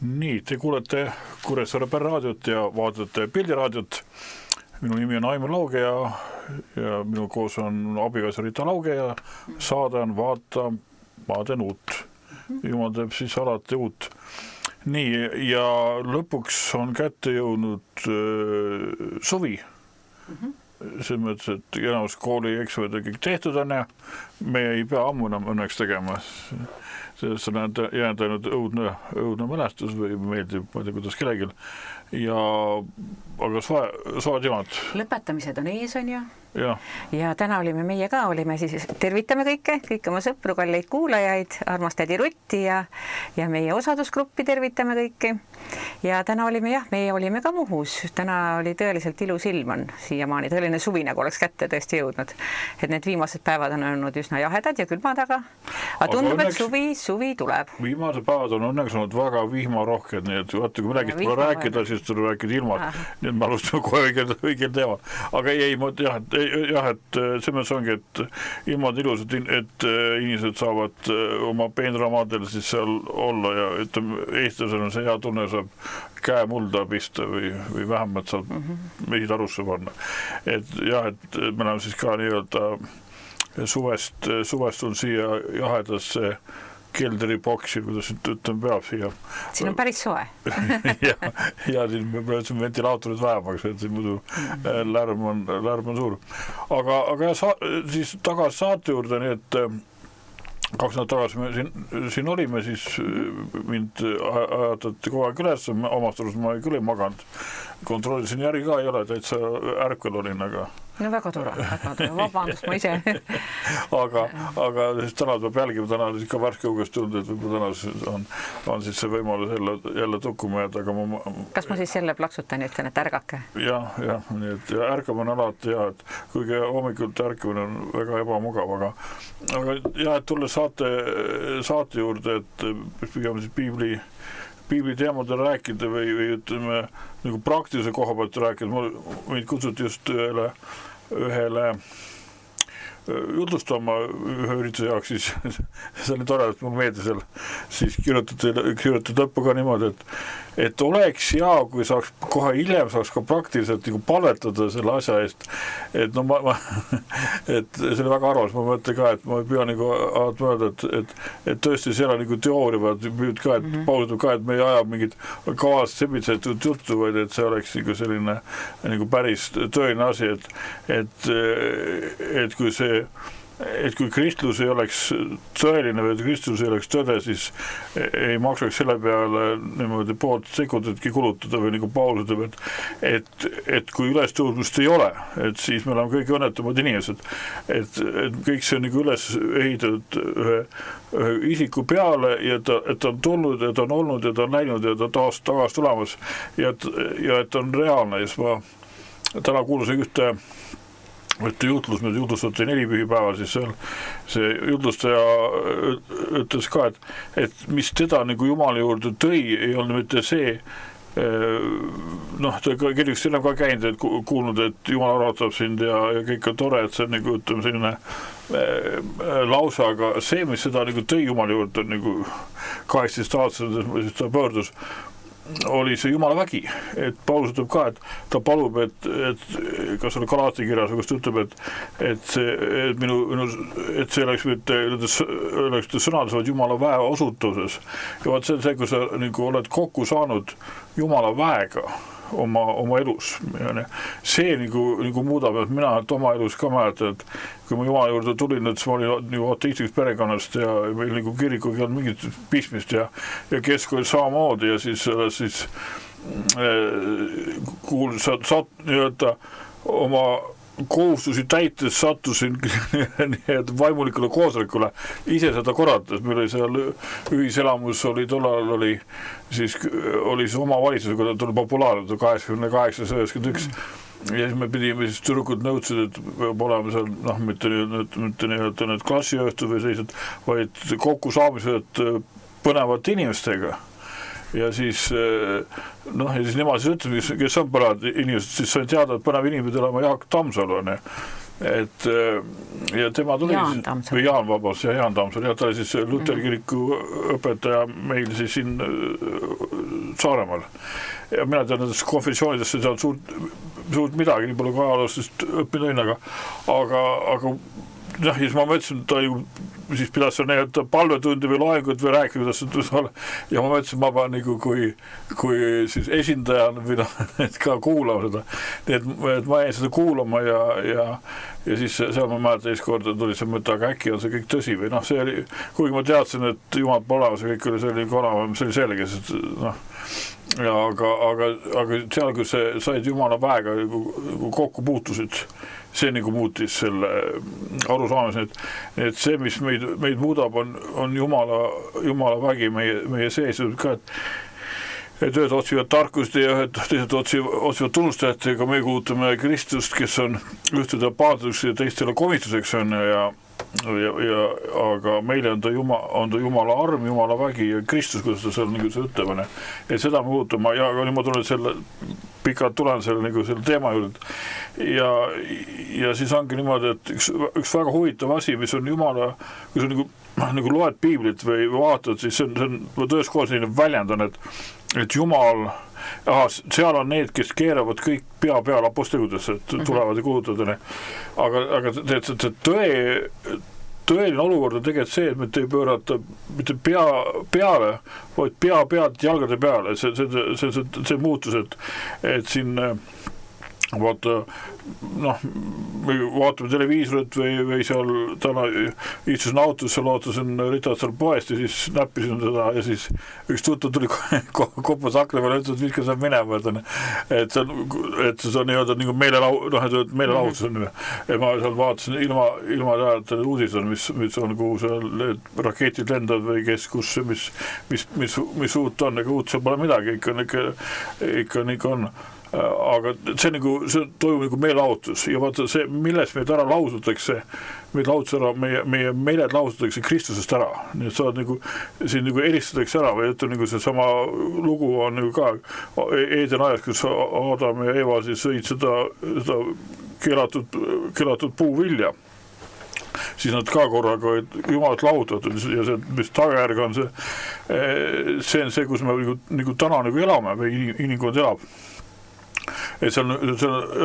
Nii, te kuulete Kuressaare raadiot ja vaatate Pildiraadiot. Minu nimi on Aimar Lauge ja minu koos on abikaasa Rita Lauge ja saade on Vaata, ma teen uut. Jumal teeb siis alati uut. Nii, ja lõpuks on kätte jõudnud suvi. See mõttes, et enamus kooli eksamid on kõik tehtud on ja me ei pea ammu enam õnneks tegema. See on jäänud ainult õudne mälestus või meeldib, ma ei tea, kuidas kellelgi. Aga soed ilmad. Lõpetamised on ees, on ju. Ja täna olime meie ka, siis tervitame kõik oma sõpru, kalleid kuulajaid, armastadi Rutti ja meie osadusgruppi tervitame kõiki. Ja täna meie olime ka Muhus. Täna oli tõeliselt ilus ilm on siiamaani, tõeline suvi, nagu oleks kätte tõesti jõudnud. Et need viimased päevad on olnud üsna jahedad ja külmad, aga tundub, et suvi tuleb. Viimased päevad on õnneks olnud väga vihmarohked, nii et vaata, kui midagi tuleb rääkida, siis tuleb rääkida ilmad. Nii et me alustame kohe õigel teemal. Aga et see mõttes ongi, et ilmad ilusad, et inimesed saavad oma peenramaadel siis seal olla ja ütleme, eestlasel on see hea tunne, saab käe mulda pista või vähemalt saab meid arusse panna. Et me oleme siis ka nii-öelda suvest on siia jahedasse keldriboksi, kuidas ütleme, peab siia. Siin on päris soe. ja siin me pöödsime ventilaatorid vähemaks, et siin muidu lärm on suur. Aga siis tagasi saate juurde, nii et 2 nädalat tagasi me siin olime, siis mind ajatati kogu aeg üles, omasturus ma küll ei maganud. Kontrollisin järgi ka ei ole, täitsa ärkvel olin, aga... No väga tore, vabandust, ma ise. aga siis täna peab jälgima, täna on ikka värske õugest tulnud, et võib-olla täna on siis see võimalus jälle tukkuma jääda, aga Kas ma siis selle plaksutan ja ütlen, et ärgake? Ja, nii et ärkamine on alati hea, et kuigi hommikult ärkamine on väga ebamugav, aga et tulla saate juurde, et pigem siis piibli teemadel rääkida või ütleme, nagu praktilise koha pealt rääkida, meid kutsuti just ühele jutlustama ühe ürituse jaoks, siis see oli tore, et mul meeldis seal siis kirjutati lõppu ka niimoodi, et oleks hea, kui saaks kohe hiljem saaks ka praktiliselt nagu palvetada selle asja eest, et et see oli väga arvas, ma mõtlen ka, et ma ei pea nagu alati mõelda, et tõesti seal on nagu teooria, vaid ka, et pausitab ka, et me ei aja mingit kavast sebitsetud juttu, vaid et see oleks nagu selline nagu päris tõeline asi, et kui kristlus ei oleks tõeline või kristlus ei oleks tõde, siis ei maksaks selle peale niimoodi poolt sekunditki kulutada või nagu Paulus ütleb, et kui ülestõusmust ei ole, et siis me oleme kõik õnnetumad inimesed, et kõik see on nagu üles ehitatud ühe isiku peale ja et on tulnud ja ta on olnud ja ta on läinud ja ta taas tagasi tulemas ja et on reaalne. Ja siis ma täna kuulusin ühte jutlus, me jutlustati 4 pühipäeval, siis see jutlustaja ütles ka, et mis teda nagu Jumala juurde tõi, ei olnud mitte see, ta kirjuks enam ka käinud, et kuulnud, et Jumal arvatab sind ja kõik on tore, et see on nagu, ütleme, selline lausa, aga see, mis seda nagu tõi Jumala juurde, nagu 18-aastaselt, siis ta pöördus, oli see Jumala vägi, et Paulus ütleb ka, et ta palub, et kas oli Galati kirjas, kus ta ütleb, et see oleks mitte sõnades, vaid Jumala väe osutuses. Ja vaat see on see, kui sa nagu oled kokku saanud Jumala väega oma elus. See nagu muudab, et mina oma elus ka mäletan, et kui ma Jumala juurde tulin, et ma olin nagu ateistikust perekonnast ja meil nagu kirikuga ei olnud mingit pistmist ja keskkool samamoodi ja siis oma kohustusi täites sattusin vaimulikule koosolekule ise seda korrates, meil oli seal ühiselamus tollal oli siis omavalitsus, kui ta tuli populaarne 88-91 ja siis me pidime siis tüdrukud nõudsid, et peab olema seal mitte need klassiõhtud või sellised, vaid kokku saamised põnevate inimestega. Ja siis nemad siis ütlesid, kes on põnevad inimesed, siis sain teada, et põnev inimene olema Jaak Tammsalu. ja tema tuli Jaan Tammsaar. Jaan Tammsaar, ja ta oli siis Luteri kiriku õpetaja meil siis siin Saaremaal. Ja mina tean nendest konfessioonidest, see on suurt midagi, nii palju ka ajaloost õppinud, aga ja siis ma mõtlesin, ta siis pidas seal näidata palvetundi või loengut või rääkida, kuidas see ole. Ja ma mõtlesin, ma pean nagu kui siis esindajana või ka kuulama seda. Nii et ma jäin seda kuulama ja siis seal ma mäletan teist korda tuli see mõte, aga äkki on see kõik tõsi või see oli, kuigi ma teadsin, et Jumal pole olemas ja kõik oli selge, sest aga seal, kui said Jumala väega kokku puutusid, see nagu muutis selle arusaamise, et see, mis meid muudab, on Jumala vägi meie sees ka, et ühed otsivad tarkust ja ühed teised otsivad tunnustajat, ega me kuulutame Kristust, kes on ühtede paaduseks ja teistele komistuseks on aga meile on ta Jumala arm, Jumala vägi ja Kristus, kuidas ta seal nagu see ütleb, et seda me kuulutame ja nüüd ma tulen selle pikalt tulen selle teema juurde ja siis ongi niimoodi, et üks väga huvitav asi, mis on Jumala, kui sa nagu loed piiblit või vaatad, siis see on tões kohas selline väljend on, et Jumal, seal on need, kes keeravad kõik pea peale apostelidesse, et tulevad ja kuulutavad, aga tõeline olukord on tegelikult see, et mitte ei pöörata mitte pea peale, vaid pea pealt jalgade peale, see muutus, et siin vaata, me vaatame televiisorit või seal täna istusin autosse, lootusin ritad seal poest ja siis näppisin seda ja siis üks tuttav tuli kopas akna peale, ütles, et viska saab minema, et see on nii-öelda nagu meelelahutus on. Ja ma seal vaatasin ilma teada uudis on, mis on, kuhu seal raketid lendavad või kes, kus, mis uut on, ega uut seal pole midagi, ikka on. Aga see toimub nagu meelelahutus ja vaata see, milles meid ära lausutakse, meie meeled lausutakse Kristusest ära, nii et sa siin eristatakse ära või ütleme see sama lugu on ka Eeden ajas, kus Adam ja Eva siis sõid seda keelatud puuvilja, siis nad ka korraga Jumalat lahutatud ja see, mis tagajärg on see on see, kus me nagu täna elame või inimkond elab. Et see on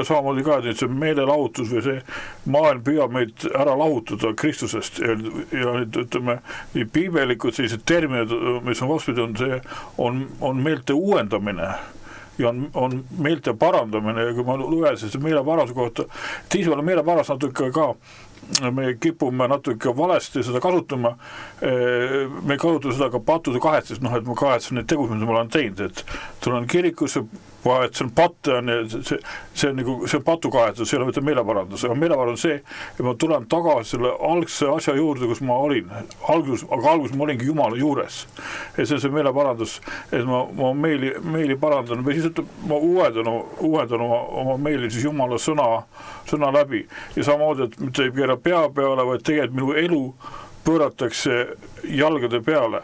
samamoodi ka, et see meelelahutus või see maailm püüab meid ära lahutada Kristusest ja ütleme, nii piibelikud sellised terminid, mis on vastupidi, see on meelte uuendamine ja on meelte parandamine ja kui ma lugesin see meeleparanduse kohta, tihtipeale meeleparas natuke ka me kipume natuke valesti seda kasutama, me kasutame seda ka pattude kahetsest, et ma kahetsen neid tegusid, mida ma olen teinud, et tulen kirikusse, vahetsen patte, see on patukahetsus, see ei ole mitte meeleparandus, aga meeleparandus see, et ma tulen tagasi selle algse asja juurde, kus ma olin, aga alguses ma olingi Jumala juures, et see on see meeleparandus, et ma meeli parandan või siis ma uuendan oma meeli siis Jumala sõna läbi ja samamoodi, et mitte ei keera pea peale, vaid tegelikult minu elu pööratakse jalgade peale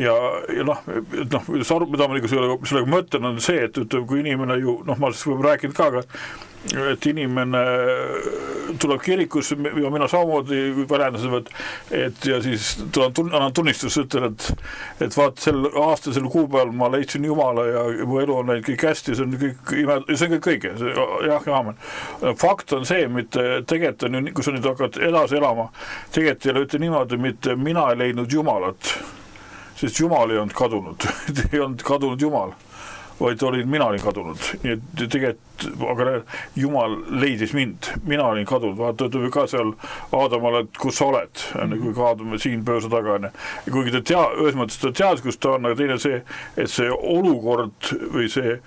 ja mida ma sellega mõtlen on see, et kui inimene ma siis võib rääkinud ka, et inimene tuleb kirikusse ja mina samamoodi väljendasin, et ja siis annan tunnistust, ütlen, et vaat sel aasta, sel kuupäeval ma leidsin Jumala ja mu elu on läinud kõik hästi, see on kõik kõige, jah ja aamen. Fakt on see, mitte tegelikult on ju, kui sa nüüd hakkad edasi elama, tegelikult ei ole ütle niimoodi, mitte mina ei leidnud Jumalat, sest Jumal ei olnud kadunud, ei olnud kadunud Jumal, vaid mina olin kadunud, nii et tegelikult, aga Jumal leidis mind, mina olin kadunud, vaata, ütleme ka seal Aadamale, et kus sa oled, kui ka Aadam siin pöörsa taga, ja kuigi ühes mõttes ta teadis, kus ta on, aga teine see, et see olukord või see,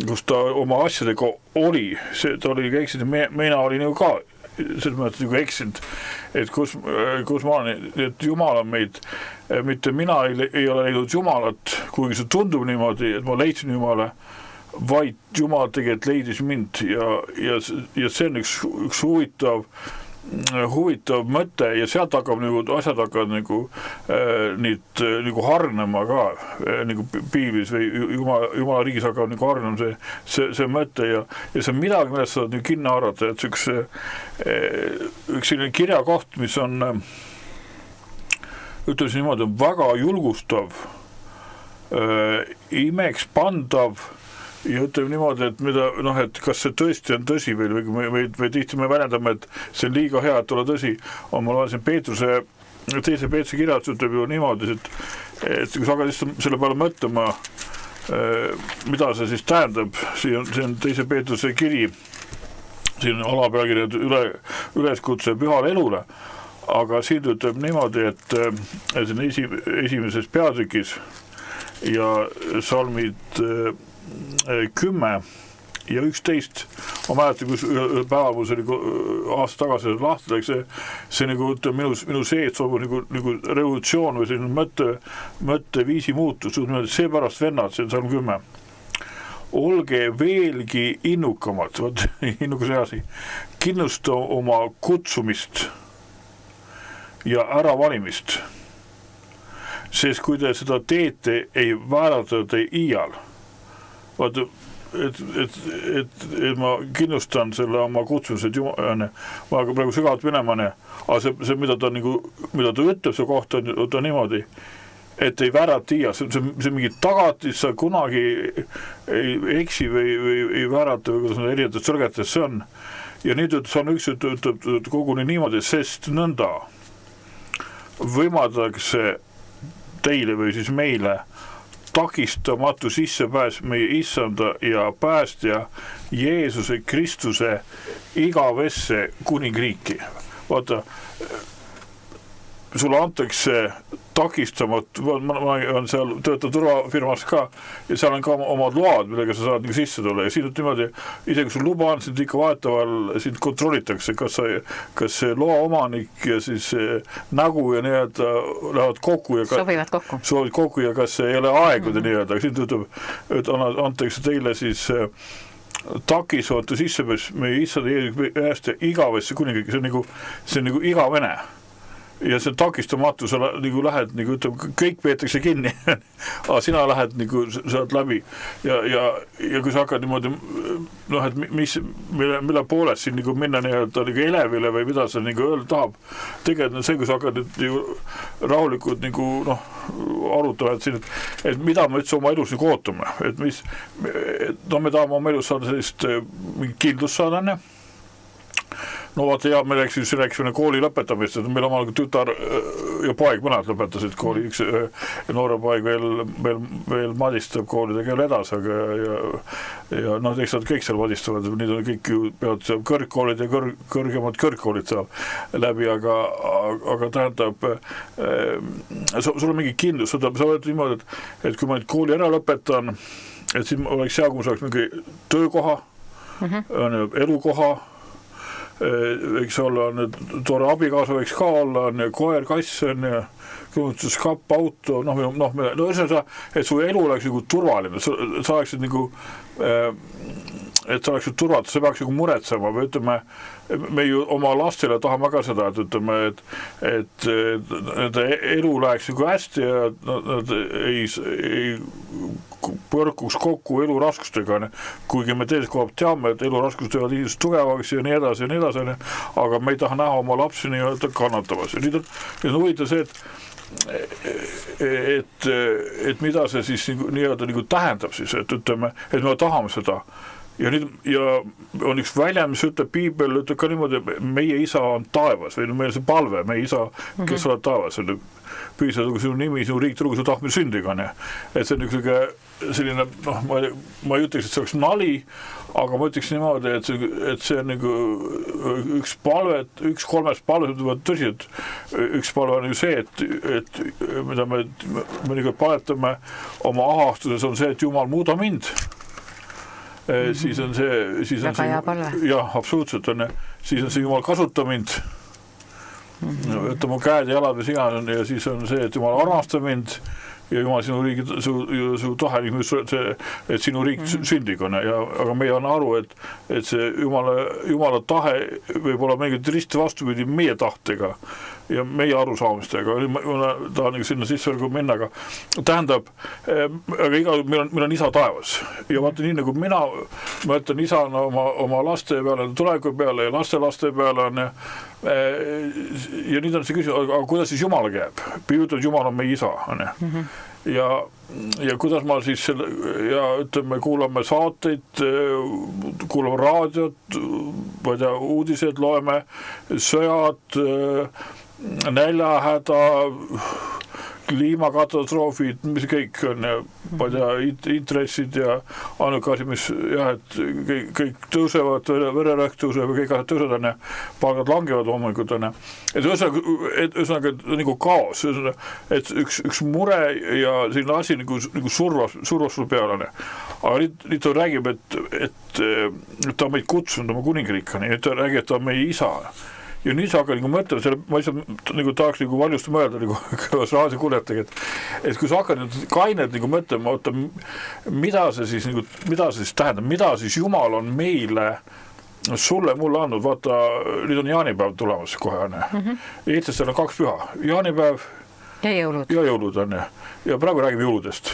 kus ta oma asjadega oli, ta oli ka eksinud, mina olin ju ka, selles mõttes nagu eksinud, et kus ma olen, et Jumal on meid, mitte mina ei ole leidnud Jumalat, kuigi see tundub niimoodi, et ma leidsin Jumala, vaid Jumal tegelikult leidis mind ja see on üks huvitav huvitav mõte ja sealt hakkab nagu, asjad hakkavad nagu hargnema ka nagu piiblis või Jumala riigis hakkab nagu hargnema see mõte ja see on midagi, millest saad nagu kinni arvata, et üks selline kirjakoht, mis on ütlesin niimoodi, väga julgustav, imeks pandav ja ütleme niimoodi, et mida, et kas see tõesti on tõsi või tihti me väljendame, et see on liiga hea, et olla tõsi, on mul vaja siin teise Peetruse kirjatus ütleb ju niimoodi, et kui sa hakkad selle peale mõtlema, mida see siis tähendab, see on teise Peetruse kiri, siin alapealkiri üleskutse pühale elule, aga siin ütleb niimoodi, et siin esimeses peatükis ja salmid 10 ja 11, ma mäletan, kus päeval mul see aasta tagasi lahti läks, see nagu minu sees sobib nagu revolutsioon või selline mõtteviisi muutus, seepärast vennad, see on salm 10. Olge veelgi innukamad, innukas asi, kinnusta oma kutsumist ja äravalimist, sest kui te seda teete, ei väärata te iial. Vaata, et ma kinnustan selle oma kutsumised ma hakkan praegu sügavalt minema, aga see mida ta ütleb see kohta, on niimoodi, et ei väärata iial, see mingi tagatis, sa kunagi ei eksi või ei väärata või kuidas erinevates sõrgetes see on. Ja nüüd on üks ütleb koguni niimoodi, sest nõnda võimaldatakse teile või siis meile takistamatu sissepääs meie issanda ja päästja Jeesuse Kristuse igavesse kuningriiki. Vaata, sulle antakse takistamatu, ma olen seal töötan turvafirmas ka ja seal on ka omad load, millega sa saad nagu sisse tulla ja siin niimoodi, isegi kui sul luba on, sind ikka vaetaval sind kontrollitakse, kas see loa omanik ja siis nägu ja nii-öelda lähevad kokku ja sobivad kokku ja kas see ei ole aegude nii-öelda, aga siin ütleb, et antakse teile siis takistamatu sissepääs meie issanda Jeesuse igavesse kuningriiki, see on nagu igavene. Ja see takistamatu, sa nagu lähed, nagu ütleme, kõik peetakse kinni, aga sina lähed nagu sealt läbi ja kui sa hakkad niimoodi, et mille poolest siin nagu minna nii-öelda nagu elevile või mida sa nagu öelda tahab, tegelikult on see, kui sa hakkad nagu rahulikult nagu arutama, et mida me üldse oma elus nagu ootame, et me tahame oma elus saada sellist kindlust saada, no vaata, ja me rääkisime kooli lõpetamist, et meil omal tütar ja poeg mõned lõpetasid kooli, üks noore poeg veel madistab koolidega edasi, aga ja eks nad kõik seal madistavad, nüüd on kõik ju peavad kõrgkoolid ja kõrgemad kõrgkoolid saab läbi, aga tähendab, sul on mingi kindlus, sa võid niimoodi, et kui ma nüüd kooli ära lõpetan, et siis oleks hea, kui ma saaks mingi töökoha, elukoha, võiks olla, tore abikaasa võiks ka olla, koer, kass on ja külmutuskapp, auto, et su elu oleks nagu turvaline, sa oleksid nagu, et sa oleksid turvatud, sa peaks nagu muretsema või ütleme, me ju oma lastele tahame ka seda, et ütleme, et elu läheks nagu hästi ja nad ei põrkuks kokku elu raskustega, kuigi me teises kohab teame, et elu raskused teevad inimesed tugevaks ja nii edasi, aga me ei taha näha oma lapsi nii-öelda kannatamas. Ja nüüd on huvitav see, et mida see siis nii-öelda nagu tähendab siis, et ütleme, et me tahame seda. Ja on üks väljend, mis ütleb, piibel ütleb ka niimoodi, meie isa on taevas või meil see palve, meie isa, kes oled taevas, püüsa sinu nimi, sinu riik, su tahtmine sündiga, et see on üks selline, ma ei ütleks, et see oleks nali, aga ma ütleks niimoodi, et see on nagu üks kolmest palvet, tõsiselt, üks palve on ju see, et mida me nagu paletame oma ahastuses on see, et Jumal muuda mind. Siis on see, jah, absoluutselt on, siis on see Jumal kasuta mind, võtta mu käed ja jalad või siganes ja siis on see, et Jumal armastab mind ja Jumal sinu riigi, su tahe, et sinu riik sündigu, ja aga meie on aru, et see Jumala tahe võib olla mingit risti vastupidi meie tahtega ja meie arusaamistega, ma tahan sinna sisse veel minna, aga tähendab, aga meil on isa taevas ja vaata nii nagu mina mõtlen isana oma laste peale, tuleviku peale ja lastelaste peale on ja nüüd on see küsimus, aga kuidas siis Jumala käib? Piilutud Jumal on meie isa, on ja kuidas ma siis ja ütleme, kuulame saateid, kuulame raadiot, uudised, loeme sõjad, näljahäda, kliimakatastroofid, mis kõik on intressid ja ainuke asi, mis jah, et kõik tõusevad, vererõhk tõuseb ja kõik asjad tõusevad ja palgad langevad loomulikult et ühesõnaga nagu kaos, et üks mure ja selline asi nagu survas sul peale aga nüüd ta räägib, et ta on meid kutsunud oma kuningriikani, nüüd ta räägib, et ta on meie isa ja nüüd sa hakkad nagu mõtlema, selle, ma lihtsalt nagu tahaks nagu valjusti mõelda nagu kõvas raadiokuulajatega, et kui sa hakkad nüüd kainet nagu mõtlema, oota, mida see siis tähendab, mida siis Jumal on meile mulle andnud, vaata, nüüd on jaanipäev tulemas kohe, eestlastel on 2 püha, jaanipäev ja jõulud on ja praegu räägime jõuludest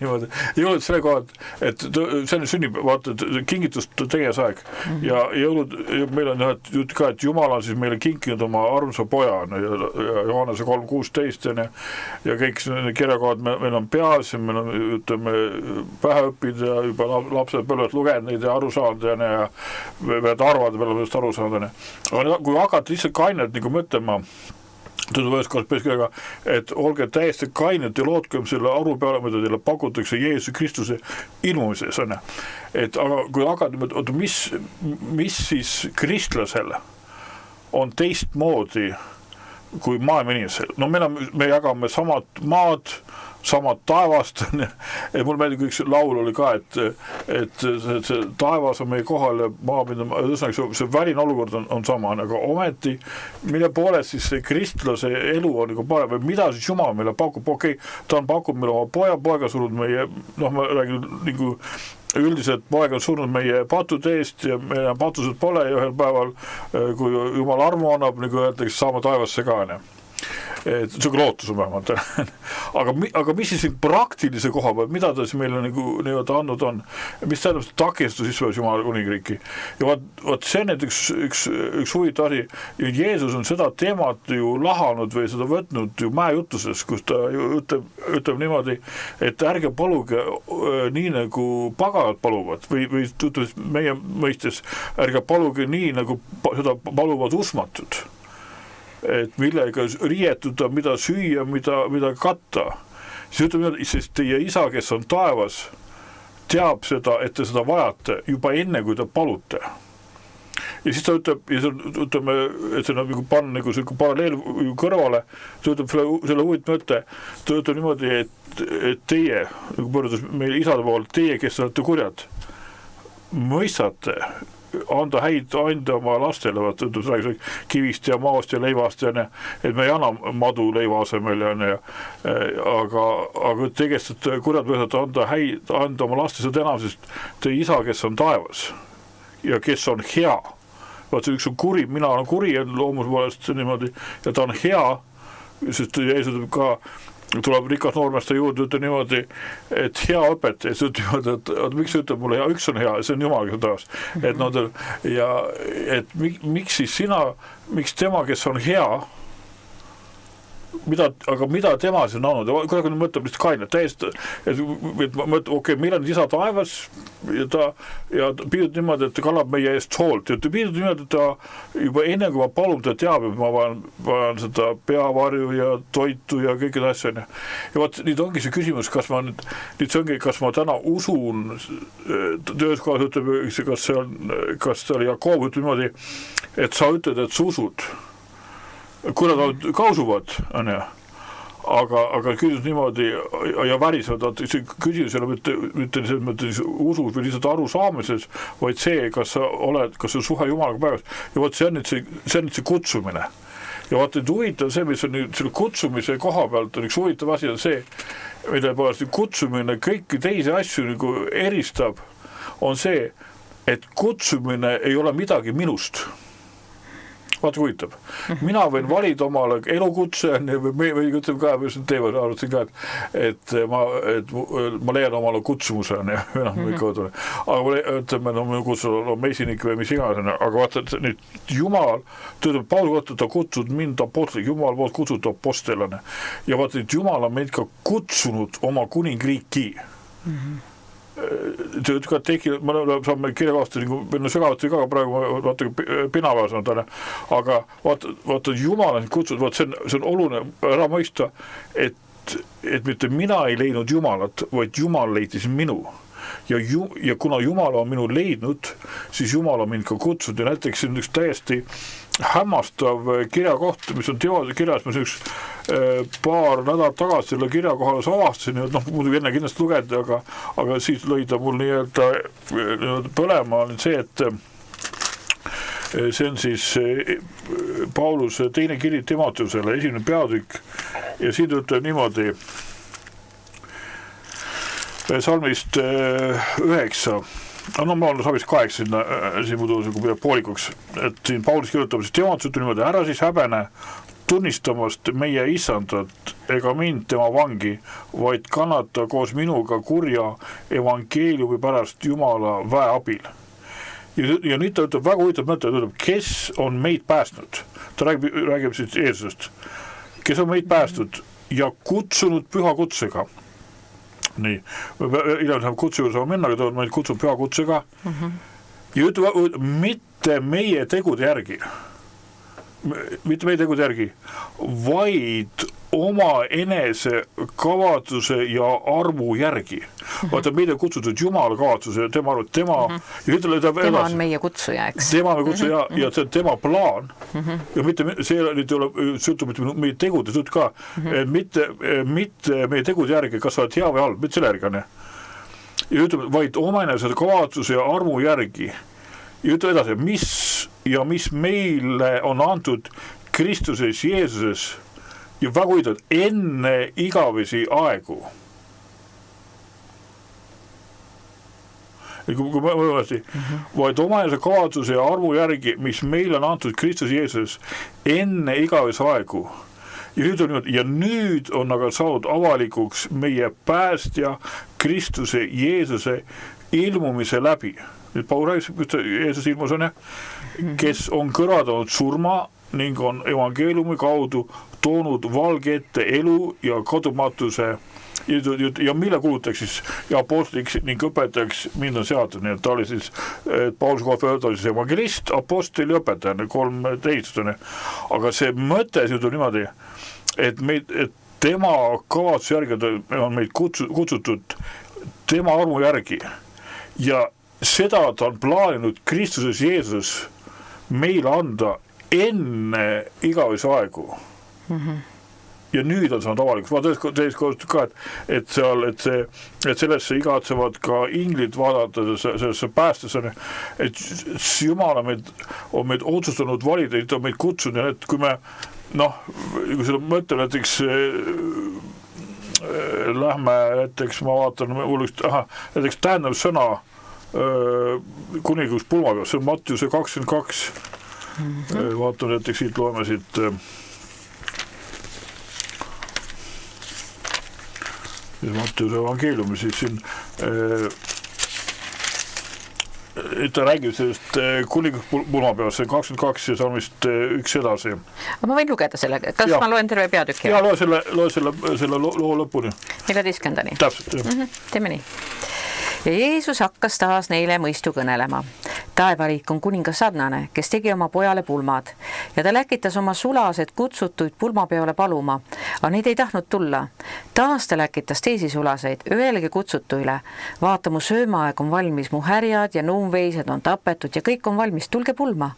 niimoodi, jõulud selle kohad, et see on sünnib, vaata, kingitust tegevusaeg ja jõulud, meil on jutt ka, et Jumal on siis meile kinkinud oma armsa poja ja Johannese 3:16 ja kõik kirjakohad meil on peas ja meil on, ütleme, pähe õppida ja juba lapsed põlved lugenud neid ja aru saanud ja vead arvad peale sellest aru saanud aga kui hakata lihtsalt kainet nagu mõtlema et olge täiesti kained ja lootkem selle aru peale, mida teile pakutakse Jeesuse Kristuse ilmumises, et aga kui hakata, mis siis kristlasele on teistmoodi kui maailma inimesel, no me jagame samad maad, samad taevast, et mul meeldib üks laul oli ka, et see taevas on meie kohal ja see väline olukord on sama, aga ometi mille poolest siis see kristlase elu on nagu parem, või mida siis Jumal meile pakub, ta on pakub meile oma poega surnud meie, ma räägin nagu üldiselt poeg on surnud meie patude eest ja meie patused pole ja ühel päeval, kui Jumal armu annab, nagu öeldakse, saame taevasse ka, et see on lootus on vähemalt aga mis siis praktilise koha peal, mida ta siis meile nagu andnud on, mis tähendab see takistus siis Jumala kuningriiki ja vaat see on üks huvitav asi ja Jeesus on seda teemat ju lahanud või seda võtnud ju mäejutuses, kus ta ütleb niimoodi, et ärge paluge nii nagu paganad paluvad või ütleb meie mõistes, ärge paluge nii nagu seda paluvad usmatud et millega riietuda, mida süüa, mida katta. Siis ütleb, sest teie isa, kes on taevas, teab seda, et te seda vajate juba enne, kui te palute. Ja siis ta ütleb, ütleme, et see on nagu panna nagu see paralleel kõrvale, ta ütleb selle huvitav mõtte, ta ütleb niimoodi, et teie, nagu pöördudes meie isade pool, teie, kes olete kurjad, mõistate anda häid ande oma lastele, kivist ja maost ja leivast ja et me ei anna madu leiva asemel aga tegelikult kurjad võivad anda oma laste seda enam, sest teie isa, kes on taevas ja kes on hea, vaat see üks on kuri, mina olen kuri loomuse poolest niimoodi ja ta on hea, sest Jeesus ütleb ka, tuleb rikas noormeste juurde, ütleb niimoodi, et hea õpetaja, siis ütleb niimoodi, et miks ütleb mulle, üks on hea, see on Jumal, kes on taas. Et ja et miks siis sina, miks tema, kes on hea, aga mida tema siis on andnud, kuidagi mõtleb lihtsalt kainet, täiesti, et okei, meil on isa taevas ja ta piidud niimoodi, et ta kannab meie eest hoolt ja ta piidud niimoodi, et ta juba enne kui ma palun, ta teab, et ma vajan seda peavarju ja toitu ja kõike asja. Ja vaat nüüd ongi see küsimus, kas ma täna usun tööskohas, ütleb, kas see oli Jakob, ütleb niimoodi, et sa ütled, et sa usud. Kui nad ka usuvad, aga küsimus niimoodi ja värisevad, see küsimus ei ole mitte selles mõttes usus või lihtsalt aru saamises, vaid see, kas sa suhe Jumalaga päevas ja vot see on nüüd see kutsumine. ja vaata, et huvitav see, mis on nüüd selle kutsumise koha pealt on üks huvitav asi, on see, mille poolest kutsumine kõiki teisi asju nagu eristab, on see, et kutsumine ei ole midagi minust. Vaata huvitav. Mina võin valida omale elukutse või ütleme ka, mis teevad, arvasin ka, et ma leian omale kutsumuse, aga ütleme, minu kutsul on mesinik või mis iganes, aga vaata, et nüüd Jumal, Paul kohta ta kutsud mind apostliks, Jumal poolt kutsutud apostelane ja vaata, et Jumal on meid ka kutsunud oma kuningriiki. ka tekkinud, ma saame kirjakohta sügavalt ka praegu vaata pinavas on talle, aga vaata Jumal on kutsunud, vaat see on oluline ära mõista, et mitte mina ei leidnud Jumalat, vaid Jumal leidis minu. Ja kuna Jumal on minu leidnud, siis Jumal on mind ka kutsunud ja näiteks see on üks täiesti hämmastav kirjakoht, mis on Teose kirjas, ma üks paar nädalat tagasi selle kirja kohal avastasin, muidu enne kindlasti lugeda, aga siis lõi ta mul nii-öelda põlema on see, et see on siis Pauluse teine kiri Timoteusele, 1. peatükk ja siin ütleb niimoodi salmist 9, ma olen salmist 8 siin muidu poolikuks, et siin Paulus kirjutab, siis Timoteus ütleb niimoodi, ära siis häbene tunnistamast meie issandat ega mind tema vangi, vaid kannata koos minuga kurja evangeeliumi pärast Jumala väe abil. Ja nüüd ta ütleb, väga huvitav mõte, ta ütleb, kes on meid päästnud, ta räägib siis Jeesusest, kes on meid päästnud ja kutsunud püha kutsega. Nii, hiljem kutsu juurde saama minna, aga ta on meid kutsunud püha kutsega ja ütleb, mitte meie tegude järgi, vaid oma enese kavatsuse ja armu järgi. Vaata, meid on kutsutud Jumala kavatsuse, tema arvab, tema on meie kutsuja, eks? Tema on meie kutsuja ja see on tema plaan ja mitte, see ei ole sõltub meie tegude sõlt ka, mitte meie tegude järgi, kas sa oled hea või halb, mitte selle järgi on. Ja ütleb, vaid oma enese kavatsuse ja armu järgi. Ja ütleb edasi, mis meile on antud Kristuses Jeesuses ja väga huvitav, enne igavesi aegu. Kui ma mõtlesin, vaid omaenese kavatsuse ja arvu järgi, mis meile on antud Kristus Jeesuses enne igavesi aegu. Ja nüüd on aga saanud avalikuks meie päästja Kristuse Jeesuse ilmumise läbi. Nüüd Paul räägis, Jeesus ilmus on kes on kõrvaldanud surma ning on evangeeliumi kaudu toonud valge ette elu ja kadumatuse ja mille kulutaks siis ja apostliks ning õpetajaks mind on seatud, nii et ta oli siis Pauluse kohta oli siis evangelist, apostel ja õpetaja, 3 teenistust, aga see mõte siin tuleb niimoodi, et tema kavatsuse järgi on meid kutsutud tema armu järgi ja seda ta on plaaninud Kristuses Jeesus meile anda enne igavesi aegu. Ja nüüd on saanud avalikus. Ma tõesti koostud ka, et sellesse igatsevad ka inglid vaadata sellesse päästesse, et Jumal on meid otsustanud valida, et on meid kutsunud ja et kui me, kui selle mõtte näiteks lähme, näiteks ma vaatan, näiteks tähendab sõna kuningus pulmapeas, see on Mattiuse 22, vaatan näiteks siit loeme siit Mattiuse evangeeliumi, siis siin ta räägib sellest kuningus pulmapeas, see 22 ja salmist 1 edasi. Ma võin lugeda selle, kas ma loen terve peatükki? Ja loe selle loo lõpuni. 14. Täpselt. Teeme nii. Ja Jeesus hakkas taas neile mõistu kõnelema. Taevariik on kuninga sarnane, kes tegi oma pojale pulmad ja ta läkitas oma sulased kutsutuid pulmapeole paluma, aga neid ei tahtnud tulla. Taas ta läkitas teisi sulaseid, öelge kutsutuile, vaata mu söömaaeg on valmis, mu härjad ja nuumveised on tapetud ja kõik on valmis, tulge pulma.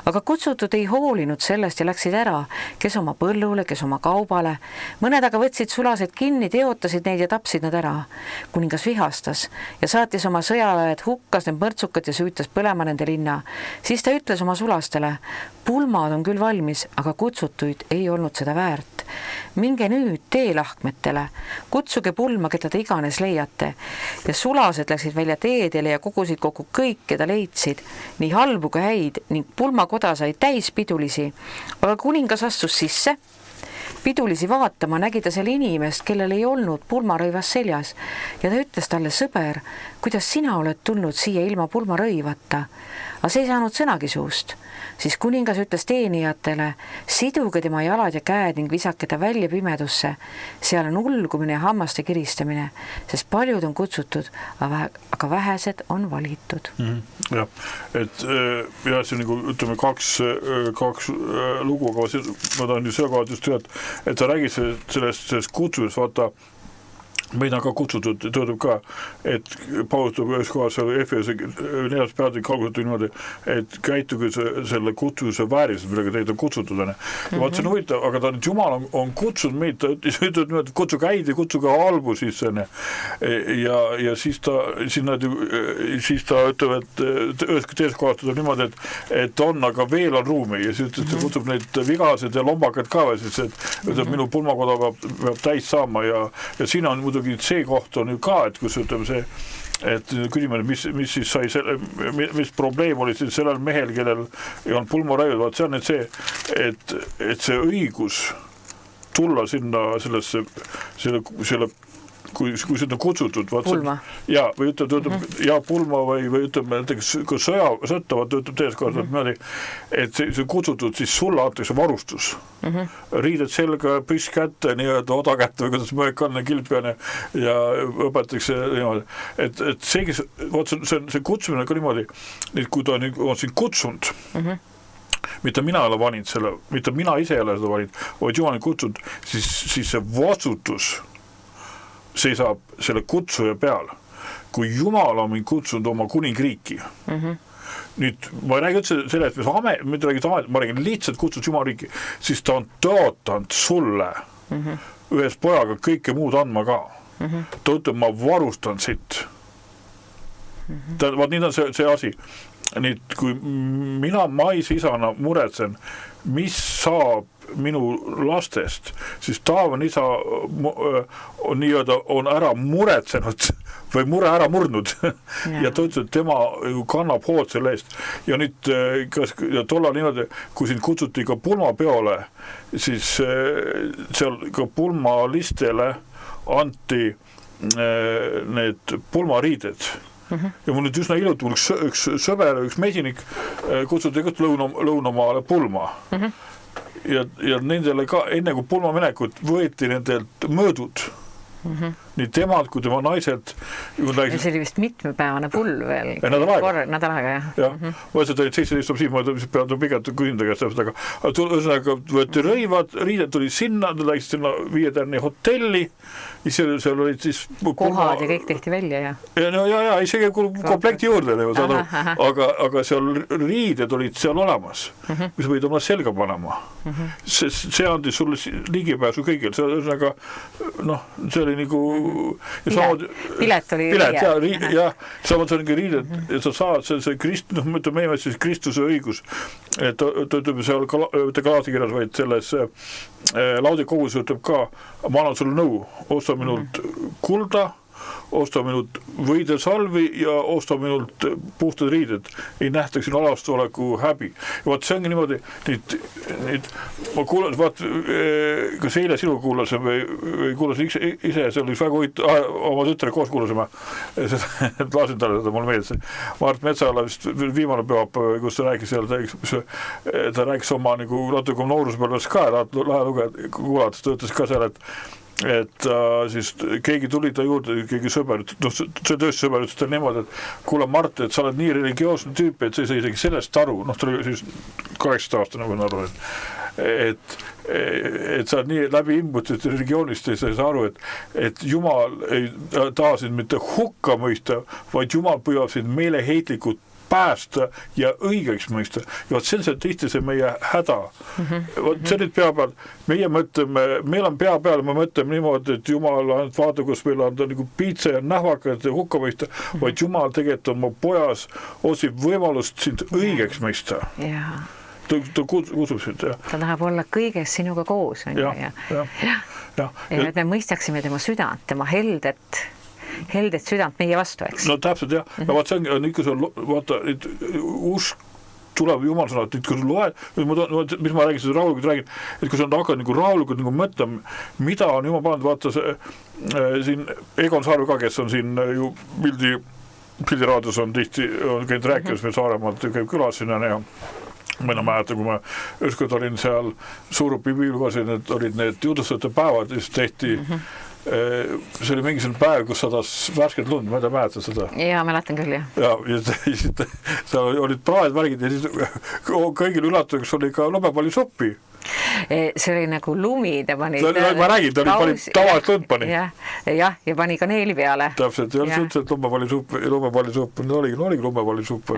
Aga kutsutud ei hoolinud sellest ja läksid ära, kes oma põllule, kes oma kaubale. Mõned aga võtsid sulased kinni, teotasid neid ja tapsid nad ära. Kuningas vihastas ja saatis oma sõjaväed, hukkas need mõrtsukad ja süütas põlema minema nende linna. Siis ta ütles oma sulastele, pulmad on küll valmis, aga kutsutuid ei olnud seda väärt. Minge nüüd teelahkmetele, kutsuge pulma, keda te iganes leiate. Ja sulased läksid välja teedele ja kogusid kokku kõik, keda leidsid, nii halbu kui häid, ning pulmakoda sai täis pidulisi. Aga kuningas astus sisse, pidulisi vaatama, nägi ta selle inimest, kellel ei olnud pulmarõivas seljas ja ta ütles talle, sõber, kuidas sina oled tulnud siia ilma pulmarõivata, aga see ei saanud sõnagi suust. Siis kuningas ütles teenijatele, siduge tema jalad ja käed ning visake ta välja pimedusse. Seal on ulgumine ja hammaste kiristamine, sest paljud on kutsutud, aga vähesed on valitud. Jah, et ja see on nagu, ütleme, kaks lugu, aga ma tahan ju selle kohalt just teada, et ta räägis sellest kutsusest, vaata, meid on ka kutsutud, töötab ka, et Paulus tuleb ühes kohas seal Efese 4. peatükk alguselt niimoodi, et käituge selle kutsuse vääriliselt, millega teid on kutsutud. Ja vaat see on huvitav, aga ta nüüd Jumal on kutsunud meid, ta ütleb niimoodi, et kutsuge häid ja kutsuge halbu sisse. Ja siis ta ütleb, et ühes kohas tuleb niimoodi, et on, aga veel on ruumi ja siis ta kutsub neid vigased ja lombakad ka, siis et minu pulmakoda peab täis saama ja siin on muidu see koht on ju ka, et kus ütleme see, et küsime, mis siis sai mis probleem oli siis sellel mehel, kellel ei olnud pulmarõivud, vaat see on nüüd see, et see õigus tulla sinna sellesse kui seda on kutsutud pulma. Ja, või ütleb, ja pulma või ütleme, näiteks kui sõttavad, ütleb tees kohas, et see kutsutud, siis sulle antakse varustus. Riided selga, püss kätte, nii-öelda oda kätte või kuidas möökanne kilpjane ja õpetatakse niimoodi. Et see, kes, see kutsumine ka niimoodi, kui ta on siin kutsunud, mitte mina ei ole valinud selle, mitte mina ise ei ole seda valinud, vaid Jumal on kutsunud, siis see vastutus seisab selle kutsuja peal. Kui Jumal on mind kutsunud oma kuningriiki, nüüd ma ei räägi üldse selle, et ma räägin lihtsalt kutsunud Jumala riiki, siis ta on tõotanud sulle ühes pojaga kõike muud andma ka. Ta ütleb, ma varustan siit. Vaat nii on see asi. Nüüd, kui mina maisisana muretsen, mis saab minu lastest, siis Taavan isa on nii-öelda on ära muretsenud või mure ära murdnud ja ta ütles, et tema kannab hoolt selle eest. Ja nüüd tollal niimoodi, kui sind kutsuti ka pulmapeole, siis seal ka pulmalistele anti need pulmariided. Ja mul nüüd üsna ilutu, üks sõber, üks mesinik kutsuti ka lõunamaale pulma. Ja nendele ka, enne kui pulma minekut, võeti nendelt mõõdud. Nii temad kui tema naised. Ja see oli vist mitmepäevane pulv veel. Nädal aega, jah. Jah, võtsid olid 17 siin, ma pean pigalt küsida käest, aga ühesõnaga võeti rõivad, riided tuli sinna, ta läksid sinna 5 tärni hotelli, seal olid siis kohad ja kõik tehti välja, jah? Ja, isegi komplekti juurde, aga seal riided olid seal olemas, mis võid oma selga panema. See andi sulle ligipääsu kõigil, see oli nagu pilet oli ja samas on riided, et sa saad see meie siis Kristuse õigus, et ta ütleb seal mitte Galatia-kirjas, vaid selles Laudikogus ütleb ka, ma annan sulle nõu, osta minult kulda, osta minult võidesalvi ja osta minult puhtad riided, ei nähtaks siin alastuoleku häbi. Ja vaat see ongi niimoodi, ma kuulan, vaat, kas eile sinu kuulasin või kuulasin ise, see oli väga oma tütre koos kuulasime, lasin talle seda, mul meeldis. Mart Metsala vist viimane pühapäev, kus ta rääkis seal, ta rääkis oma natuke nooruspäevast ka, lahe lugeda, kuulates, ta ütles ka seal, et siis keegi tuli ta juurde, keegi sõber, see töössõber ütles ta niimoodi, et kuule Mart, et sa oled nii religioosne tüüp, et sa ei saa isegi sellest aru, ta oli siis 18-aastane võin aru, et sa oled nii läbi imbutud religioonist, ei saa aru, et Jumal ei taha sind mitte hukka mõista, vaid Jumal püüab sind meeleheitlikult päästa ja õigeks mõista. Ja vot see on see tihti see meie häda. Vot see nüüd pea peal, meie mõtleme, meil on pea peal, me mõtleme niimoodi, et Jumal ainult vaata, kus meil on ta nagu piitsa ja nähvakad ja hukka mõista, vaid Jumal tegelikult on mu pojas otsib võimalust sind õigeks mõista. Jaa. Ta kutsub sind, jah. Ta tahab olla kõiges sinuga koos, on ju. Ja et me mõistaksime tema südant, tema heldet südant meie vastu, eks. No täpselt, jah. Ja vaat see on ikka see, vaata, usk tuleb Jumal sõna, et kui sa loed, mis ma räägin, seda rahulikult räägin, et kui sa hakkad nagu rahulikult nagu mõtlema, mida on Jumal pannud, vaata siin Egon Saarve ka, kes on siin ju Pildiraadios on tihti, on käinud rääkimas meil Saaremaalt, käib külas sinna ja ma ei mäleta, kui ma ükskord olin seal Suurupi piilugas, et olid need juudustajate päevad, siis tehti see oli mingisugune päev, kus sadas värsket lund, ma ei mäleta seda. Jaa, mäletan küll, jah. Ja seal olid praed värgid ja siis kõigil üllatuseks oli ka lumepallisuppi. See oli nagu lumi, ta pani... Ma räägin, ta pani tavalist lund pani. Ja pani kaneeli peale. Täpselt, ja üldse, et lumepallisupp, oligi lumepallisupp.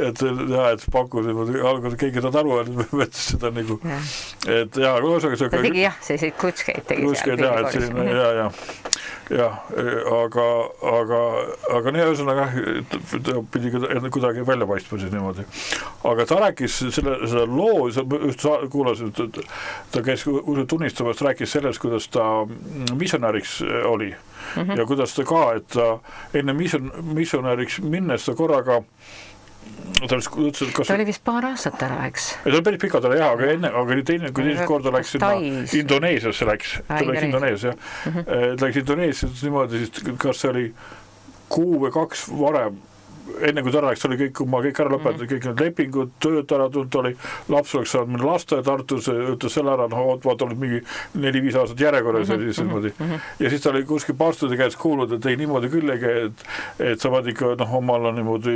Et pakkus, alguses keegi saad aru, et mõtles seda nagu, et jaa, ta tegi jah, selliseid kutskeid tegi seal. Jah, aga nii ühesõnaga ta pidi kuidagi välja paistma siis niimoodi. Aga ta rääkis selle loo, just kuulasin, ta käis tunnistamast, rääkis sellest, kuidas ta missionäriks oli ja kuidas ta ka, et ta enne missionäriks minnes ta korraga ta oli vist paar aastat ära, eks? Ta oli päris pikalt ära, jah, aga teine, kui teisest korda läks sinna Indoneesiasse ta läks Indoneesiasse niimoodi, siis kas see oli 6 või 2 varem, enne kui ta läks, oli kõik ära lõpetatud, kõik need lepingud, tööd ära tulnud oli, laps oleks saanud minna lasteaia Tartus, ütles selle ära, vaata olid mingi 4-5 aastat järjekorras ja siis niimoodi. Ja siis ta oli kuskil paarstude käest kuulnud, et ei niimoodi küll ei käi, et sa pead ikka omal niimoodi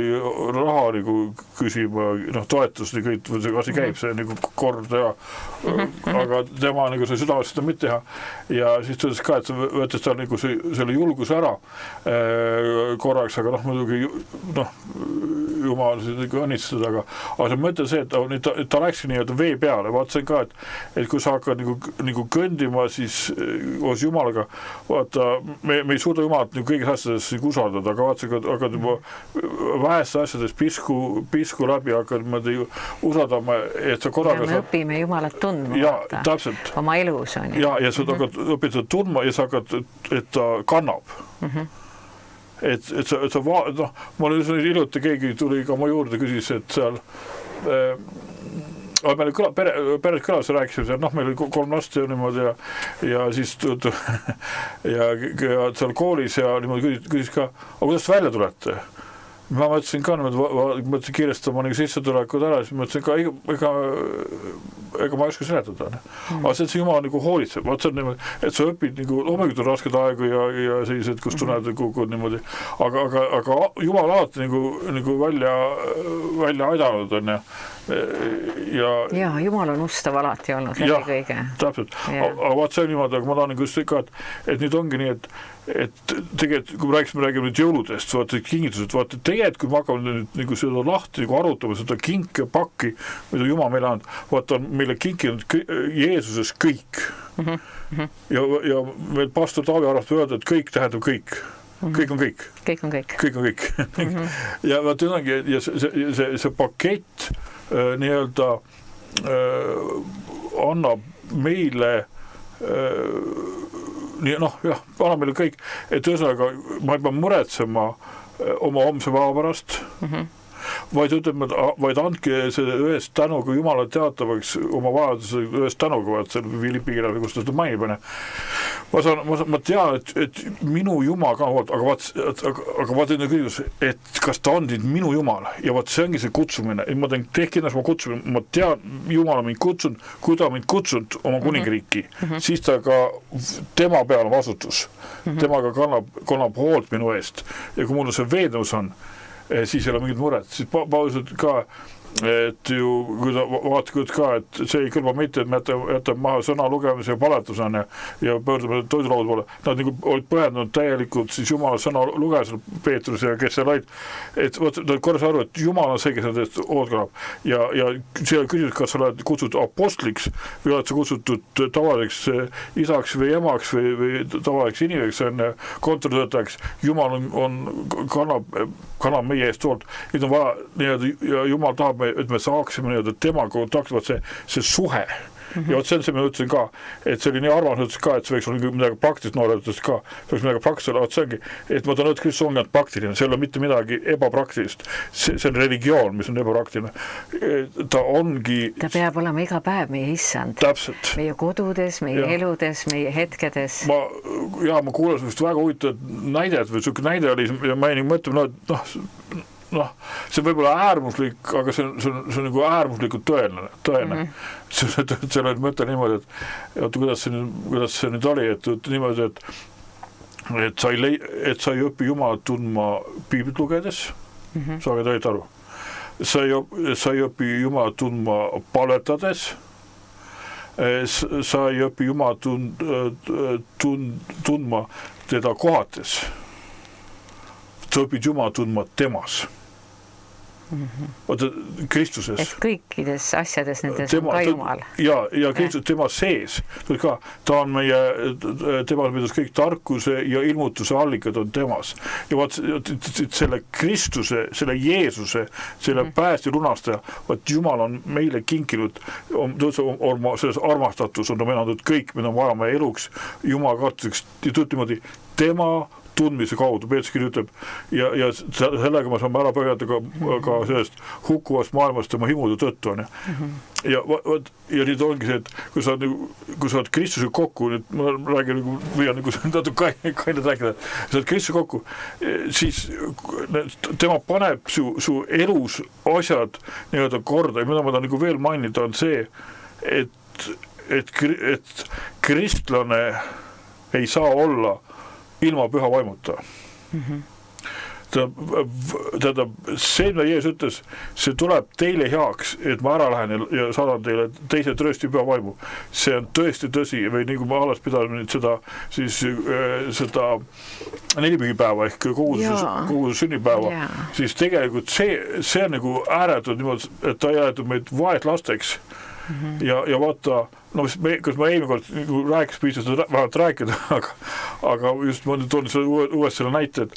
raha nagu küsima, toetus nii kõik, asi käib see nagu kord ja aga tema nagu sai südamest seda mitte teha. Ja siis ta ütles ka, et võttes ta nagu selle julguse ära korraks, aga muidugi Jumal õnnistused, aga see mõte see, et ta läkski nii-öelda vee peale, vaata see ka, et kui sa hakkad nagu kõndima siis koos Jumalaga, vaata, me ei suuda Jumalat nagu kõigis asjades usaldada, aga vaata, hakkad juba väheste asjades pisku läbi, hakkad usaldama, et sa korraga me õpime Jumalat tundma, ja, täpselt. Oma elus on. Ja sa hakkad õpida tundma ja sa hakkad, et ta kannab. Et sa ma olin iluti, keegi tuli ka mu juurde, küsis, et seal meil peres külas rääkisime, et meil oli 3 last ja niimoodi ja siis ja seal koolis ja niimoodi küsis ka, aga kuidas välja tulete? Ma mõtlesin ka, mõtlesin kiirestama sissetulekud ära, siis mõtlesin ka, ega ma ei oska seletada. Aga see Jumal nagu hoolitseb, vaat see on niimoodi, et sa õpid loomulikult on rasked aegu ja sellised, kus tunned kukud niimoodi, aga Jumal alati nagu välja aidanud on ja Jumal on ustav alati olnud läbi kõige. Täpselt, aga vaat see on niimoodi, aga ma tahan just ka, et nüüd ongi nii, et tegelikult, kui me räägime nüüd jõuludest, vaata kingitused, vaata tegelikult, kui me hakkame nüüd seda lahti arutama, seda kinkepakki, mida Jumal meile andnud, vaata on meile kinkinud Jeesuses kõik. Ja meil pastor Taavi arvab öelda, et kõik tähendab kõik. Kõik on kõik. Kõik on kõik. Kõik on kõik. Ja vaat ja see pakett nii-öelda annab meile annab meile kõik, et ühesõnaga ma ei pea muretsema oma homse päeva pärast, vaid andke see ühest tänuga Jumala teatavaks oma vajaduse ühest tänuga, vaat seal Filipi kirjal, kus ta mainib. Ma tean, et minu Jumal ka, aga vaat enne küsimus, et kas ta on minu Jumal ja vaat see ongi see kutsumine, et ma teen kindlasti ma kutsun, ma tean, Jumal on mind kutsunud, kui ta on mind kutsunud oma kuningriiki, siis ta ka tema peal on vastutus, temaga kannab hoolt minu eest ja kui mul see veenus on, siis ei ole mingit muret, siis Paulus ka et ju, kui ta vaatad ka, et see ei kõlba mitte, et me jätame maha sõna lugemise ja paletusena ja pöördume toidulauda poole. Nad nagu olid põhjendanud täielikult siis Jumala sõna lugemisel Peetrus ja kes seal olid, et nad korras aru, et Jumal on see, kes nad eest hood kannab. Ja seal küsimus, kas sa oled kutsutud apostliks või oled sa kutsutud tavaliseks isaks või emaks või tavaliseks inimeseks, on kontoritöötajaks. Jumal kannab meie eest hoolt. Nüüd on vaja ja Jumal tahab, et me saaksime tema kontaktivat see suhe. Ja see on see, ma ütlesin ka, et see oli nii arvamus, ütlesin ka, et see võiks olla midagi praktilist, noored ütlesin ka, see võiks midagi praktilist, see ongi, et ma tahan öelda, et Kristus ongi praktiline, see ei ole mitte midagi ebapraktilist, see on religioon, mis on ebapraktiline. Ta ongi... Ta peab olema iga päev meie issand. Täpselt. Meie kodudes, meie eludes, meie hetkedes. Ma kuulasin vist väga huvitavat näidet või selline näide oli, ja ma ei mõtle, see võib olla äärmuslik, aga see on nagu äärmuslikult tõene. See on mõte niimoodi, et kuidas see nüüd oli, et niimoodi, et sa ei õpi Jumalat tundma piiblit lugedes, saage täit aru. Sa ei õpi Jumalat tundma paletades, sa ei õpi Jumalat tundma teda kohates. Sa õpid Jumalat tundma temas. Oota, Kristuses. Et kõikides asjades nendes on ka Jumal. Ja Kristus tema sees. Ta on temas, mida kõik tarkuse ja ilmutuse allikad on temas. Ja vaat selle Kristuse, selle Jeesuse, selle päästi lunastaja, vaat Jumal on meile kinkinud, selles armastatus on ta meil andnud kõik, mida on vaja meie eluks, Jumal kartuseks, ja niimoodi tema tundmise kaudu, Peetskiri ütleb, ja sellega me saame ära pöörata ka sellest hukkuvast maailmast tema himude tõttu. Ja nüüd ongi see, et kui sa oled Kristusega kokku, nüüd ma räägin, võin natuke kained rääkida, sa oled Kristusega kokku, siis tema paneb su elus asjad nii-öelda korda, ja mida ma tahan veel mainida, on see, et kristlane ei saa olla ilma püha vaimuta. Tähendab, see, mida Jeesus ütles, see tuleb teile heaks, et ma ära lähen ja saadan teile teise tröösti püha vaimu. See on tõesti tõsi, või nii kui ma alles pidasin seda nelipühipäeva ehk koguduse sünnipäeva, siis tegelikult see on nagu ääretud niimoodi, et ta jäetud meid vaeslasteks. Ja vaata, kas ma eelmine kord rääkis piisas vähemalt rääkida, aga just ma toon uuesti selle näite,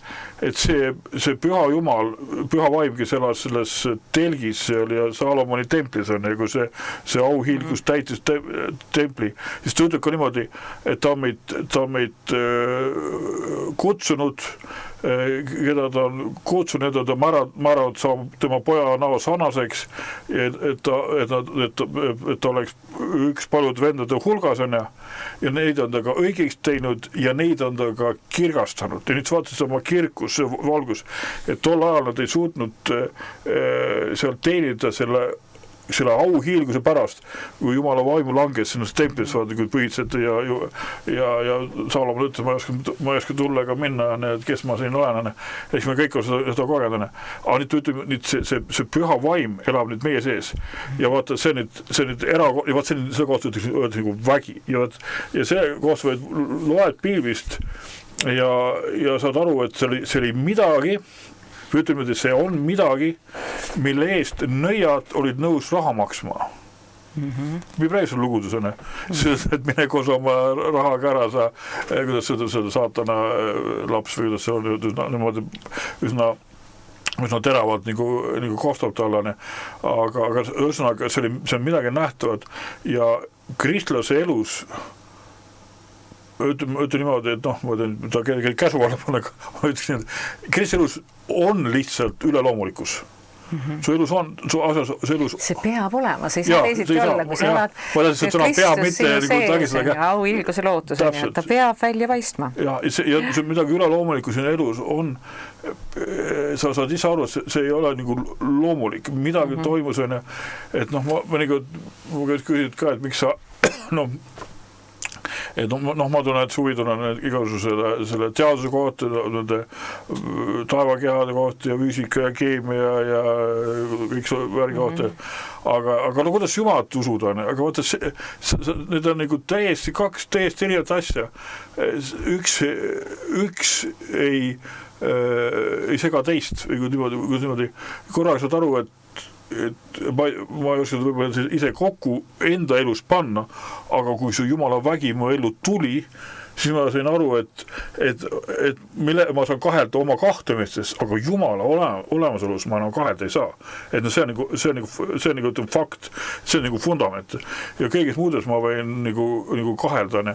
et see püha Jumal, püha vaim, kes elas selles telgis ja Salomoni templis on, kui see auhiilgus täitis templi, siis ta ütleb ka niimoodi, et ta on meid kutsunud, keda ta on kutsunud, ta määranud saab tema poja näo sanaseks, et ta oleks üks paljud vendade hulgas on ja neid on ta ka õigeks teinud ja neid on ta ka kirgastanud. Ja nüüd vaatasid oma kirkus, valgus, et tol ajal nad ei suutnud seal teenida selle auhiilguse pärast, kui Jumala vaimu langes sinna templis, kui põhitsete ja Salomon ütles, ma ei oska tulla ega minna, et kes ma siin olen, eks me kõik on seda kogenud. Aga nüüd see püha vaim elab nüüd meie sees ja vaata, see nüüd ja vaat selle kohta öeldakse nagu vägi ja see kohta loed piiblist ja saad aru, et see oli midagi, ütleme, et see on midagi, mille eest nõiad olid nõus raha maksma. Või praegu see lugudus on, et mine koos oma rahaga ära, kuidas seda saatana laps või kuidas see on niimoodi üsna teravalt nagu kostab talle, aga ühesõnaga see on midagi nähtavat ja kristlase elus ütle niimoodi, et ma ta käsu alla panna, Kristuse elus on lihtsalt üleloomulikus. Su elus on, su elus... See peab olema, see ei saa teisiti olla, kui sa elad Kristus sinu sees, auhiilguse lootus, ta peab välja paistma. Ja see midagi üleloomulikku siin elus on, sa saad ise aru, see ei ole nagu loomulik, midagi toimus, et ma küsid ka, et miks sa et ma tunnen, et suvi tunnen igasuguse selle teaduse kohta, nende taevakehade kohta ja füüsika ja keemia ja kõik värgi kohta, aga no kuidas Jumalat usud on, aga vaata, need on nagu kaks täiesti erinevat asja. Üks ei sega teist, niimoodi korraga saad aru, et ma ei oska võib-olla ise kokku enda elus panna, aga kui see Jumala vägi mu ellu tuli, siis ma sain aru, et ma saan kahelda oma kahtlemistes, aga Jumala olemasolus ma enam kahelda ei saa. Et no see on nagu fakt, see on nagu fundament. Ja kõigis muudes ma võin nagu kahelda,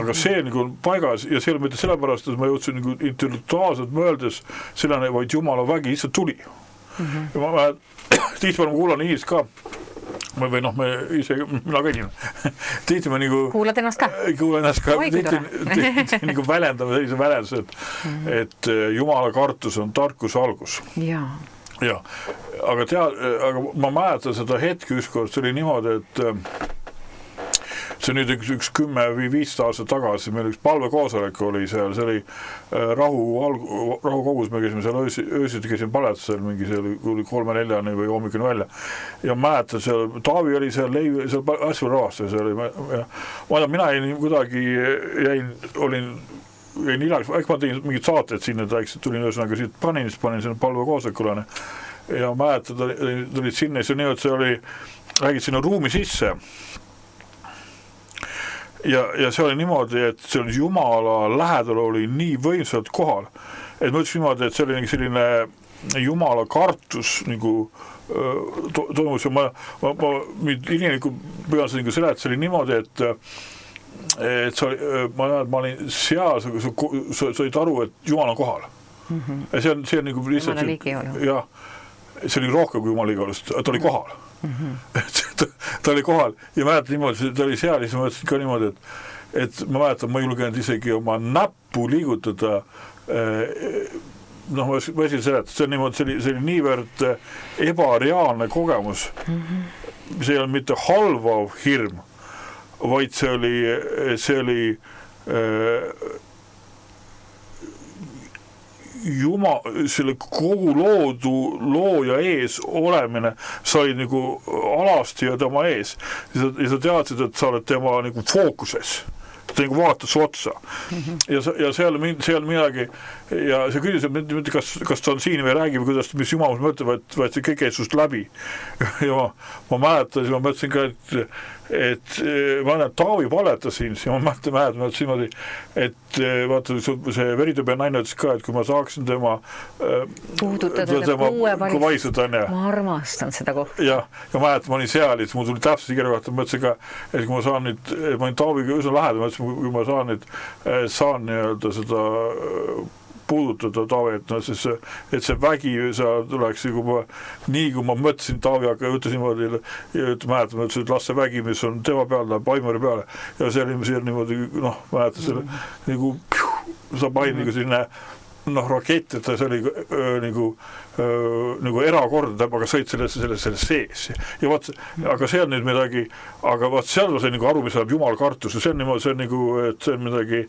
aga see nagu paigas ja see on mitte sellepärast, et ma jõudsin nagu intellektuaalselt mõeldes, sellele vaid Jumala vägi lihtsalt tuli. Ja ma tihti ma kuulan Iis ka, või me ise, mina kõigin. Tihti ma nagu... Kuulad ennast ka? Kuulan ennast ka. Tihti nagu väljendame sellise väljenduse, et Jumala kartus on tarkuse algus. Ja. Aga ma mäletan seda hetke ükskord, see oli niimoodi, et see nüüd üks 10 või 15 aastat tagasi, meil üks palvekoosolek oli seal, see oli rahukogus, me käisime seal öösiti käisime paletusel, mingi see oli 3-4 või hommikuni välja. Ja mäletan, seal Taavi oli seal asjal rahvastas, mina jäin kuidagi, jäin ilaks, ma tegin mingid saated sinna, tulin ühesõnaga siit panin sinna palvekoosolekule ja mäletan, tulid sinna, see nii, et see oli, räägid sinna ruumi sisse. Ja see oli niimoodi, et see oli Jumala lähedal oli nii võimsalt kohal, et ma ütlesin niimoodi, et see oli selline Jumala kartus nagu toimus ja ma inimlikult püüan seda seleta, see oli niimoodi, et ma olin seal, sa olid aru, et Jumal on kohal. Ja see on nagu lihtsalt, jah, see oli rohkem kui Jumala liigeolust, ta oli kohal. Ta oli kohal ja mäletan niimoodi, ta oli seal ja siis ma mõtlesin ka niimoodi, et ma mäletan, ma ei julgenud isegi oma näppu liigutada, ma võisin seleta, see on niimoodi, see oli niivõrd ebareaalne kogemus, see ei olnud mitte halvav hirm, vaid see oli selle kogu looja ees olemine, sa olid nagu alasti ja tema ees ja sa teadsid, et sa oled tema nagu fookuses, ta nagu vaatas otsa ja seal midagi ja see küsis, et kas ta on siin või räägib, kuidas, mis Jumal mõtleb, vaid see kõik ees sust läbi ja ma mäletan, ma mõtlesin ka, et ma olen Taavi paletas siin ja ma mäletan niimoodi, et vaata, see veritõbe naine ütles ka, et kui ma saaksin tema puudutada vaisud on ja ma armastan seda kohta. Ja mäletan, ma olin seal, et mul tuli täpselt igere kohta, ma mõtlesin ka, et kui ma saan nüüd, ma olin Taaviga üsna lähedal, ma mõtlesin, kui ma saan nüüd, saan nii-öelda seda puudutada Taavi, et see vägi seal tuleks, nii kui ma mõtlesin Taavi, aga ütles niimoodi, ja mäletan, ma ütlesin, et las see vägi, mis on tema peal, läheb Aimari peale, ja see oli niimoodi, mäletan selle, nagu, sa panin nagu selline, rakett, et see oli nagu erakordne, aga sõid selle sees. Ja vaat, aga see on nüüd midagi, aga vaat seal ma sain nagu aru, mis läheb Jumal kartus, see on nagu, et see on midagi,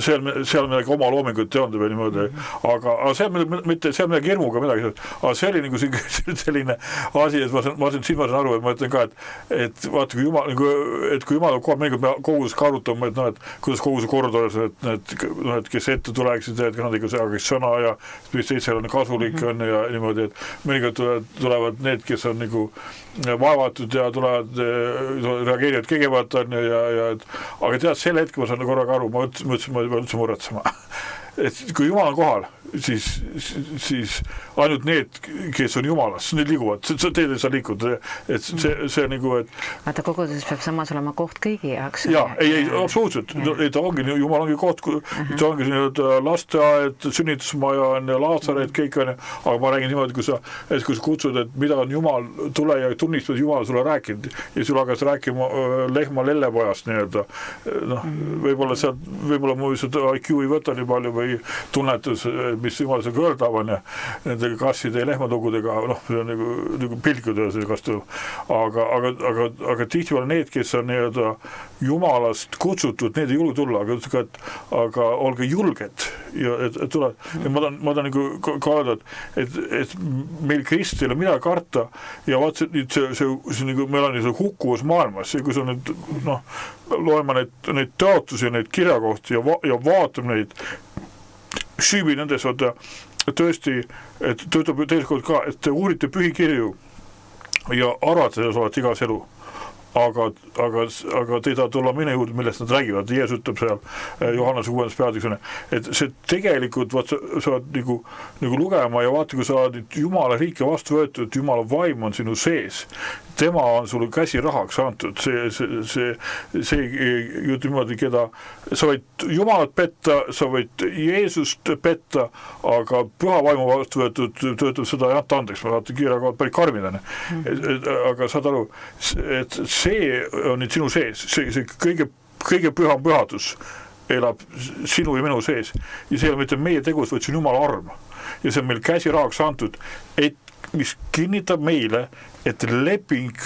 seal midagi oma loomingut ei olnud või niimoodi, aga seal midagi hirmuga midagi, aga see oli nagu selline asi, et ma saan aru, et ma ütlen ka, et vaata, kui Jumal kohe mõnikord me kogus ka arutame, et kuidas koguse kord oleks, et kes ette tuleksid, et nad ikka sagaks sõna ja mis seal on kasulik on ja niimoodi, et mõnikord tulevad need, kes on nagu vaevatud ja reageerivad kõigepealt on aga tead, selle hetke ma saan korraga aru, ma ütlesin, ma üldse muretsema. Et kui Jumal on kohal, siis ainult need, kes on Jumalas, need liiguvad, teed ei saa liikuda, et see nagu, et vaata, koguduses peab samas olema koht kõigi jaoks. Jaa, ei, absoluutselt, ta ongi, Jumal ongi koht, ta ongi lasteaed, sünnitusmaja on ja Laatsareid, kõik on, aga ma räägin niimoodi, kui sa kutsud, et mida on Jumal, tule ja tunnistad Jumal sulle rääkinud ja sulle hakkas rääkima lehma lellepojast nii-öelda, võib-olla mu IQ ei võta nii palju või tunnetus, mis jumal see kõrdav on ja nende kasside ja lehmatugudega, see on nagu pilkuda see kastu. Aga tihtipeale need, kes on nii-öelda jumalast kutsutud, need ei julge tulla, aga olge julged ja et tuleb. Ma tahan nagu ka öelda, et meil Kristil on midagi karta ja vaat see nagu meil on see hukkuvus maailmas ja kui sa nüüd loeme neid teatusi, neid kirjakohti ja vaatab neid süübi nendes, tõesti, et töötab tegelikult ka, et te uurite pühikirju ja arvate selles olete igas elu. Aga te ei taha tulla mine juurde, millest nad räägivad. Jeesus ütleb seal Johannese 6. peatükene, et see tegelikult sa oled nagu lugema ja vaata, kui sa oled Jumala riike vastu võetud, et Jumala vaim on sinu sees. Tema on sulle käsirahaks antud. See jutt niimoodi, keda sa võid Jumalat petta, sa võid Jeesust petta, aga püha vaimu vastu võetud töötab seda ei anta andeks. Ma vaatan kiiraga päris karmidane. Aga saad aru, et see on nüüd sinu sees, see kõige püham pühadus elab sinu ja minu sees ja see ei ole mitte meie tegus, vaid see on Jumala arm ja see on meil käsirahaks antud, et mis kinnitab meile, et leping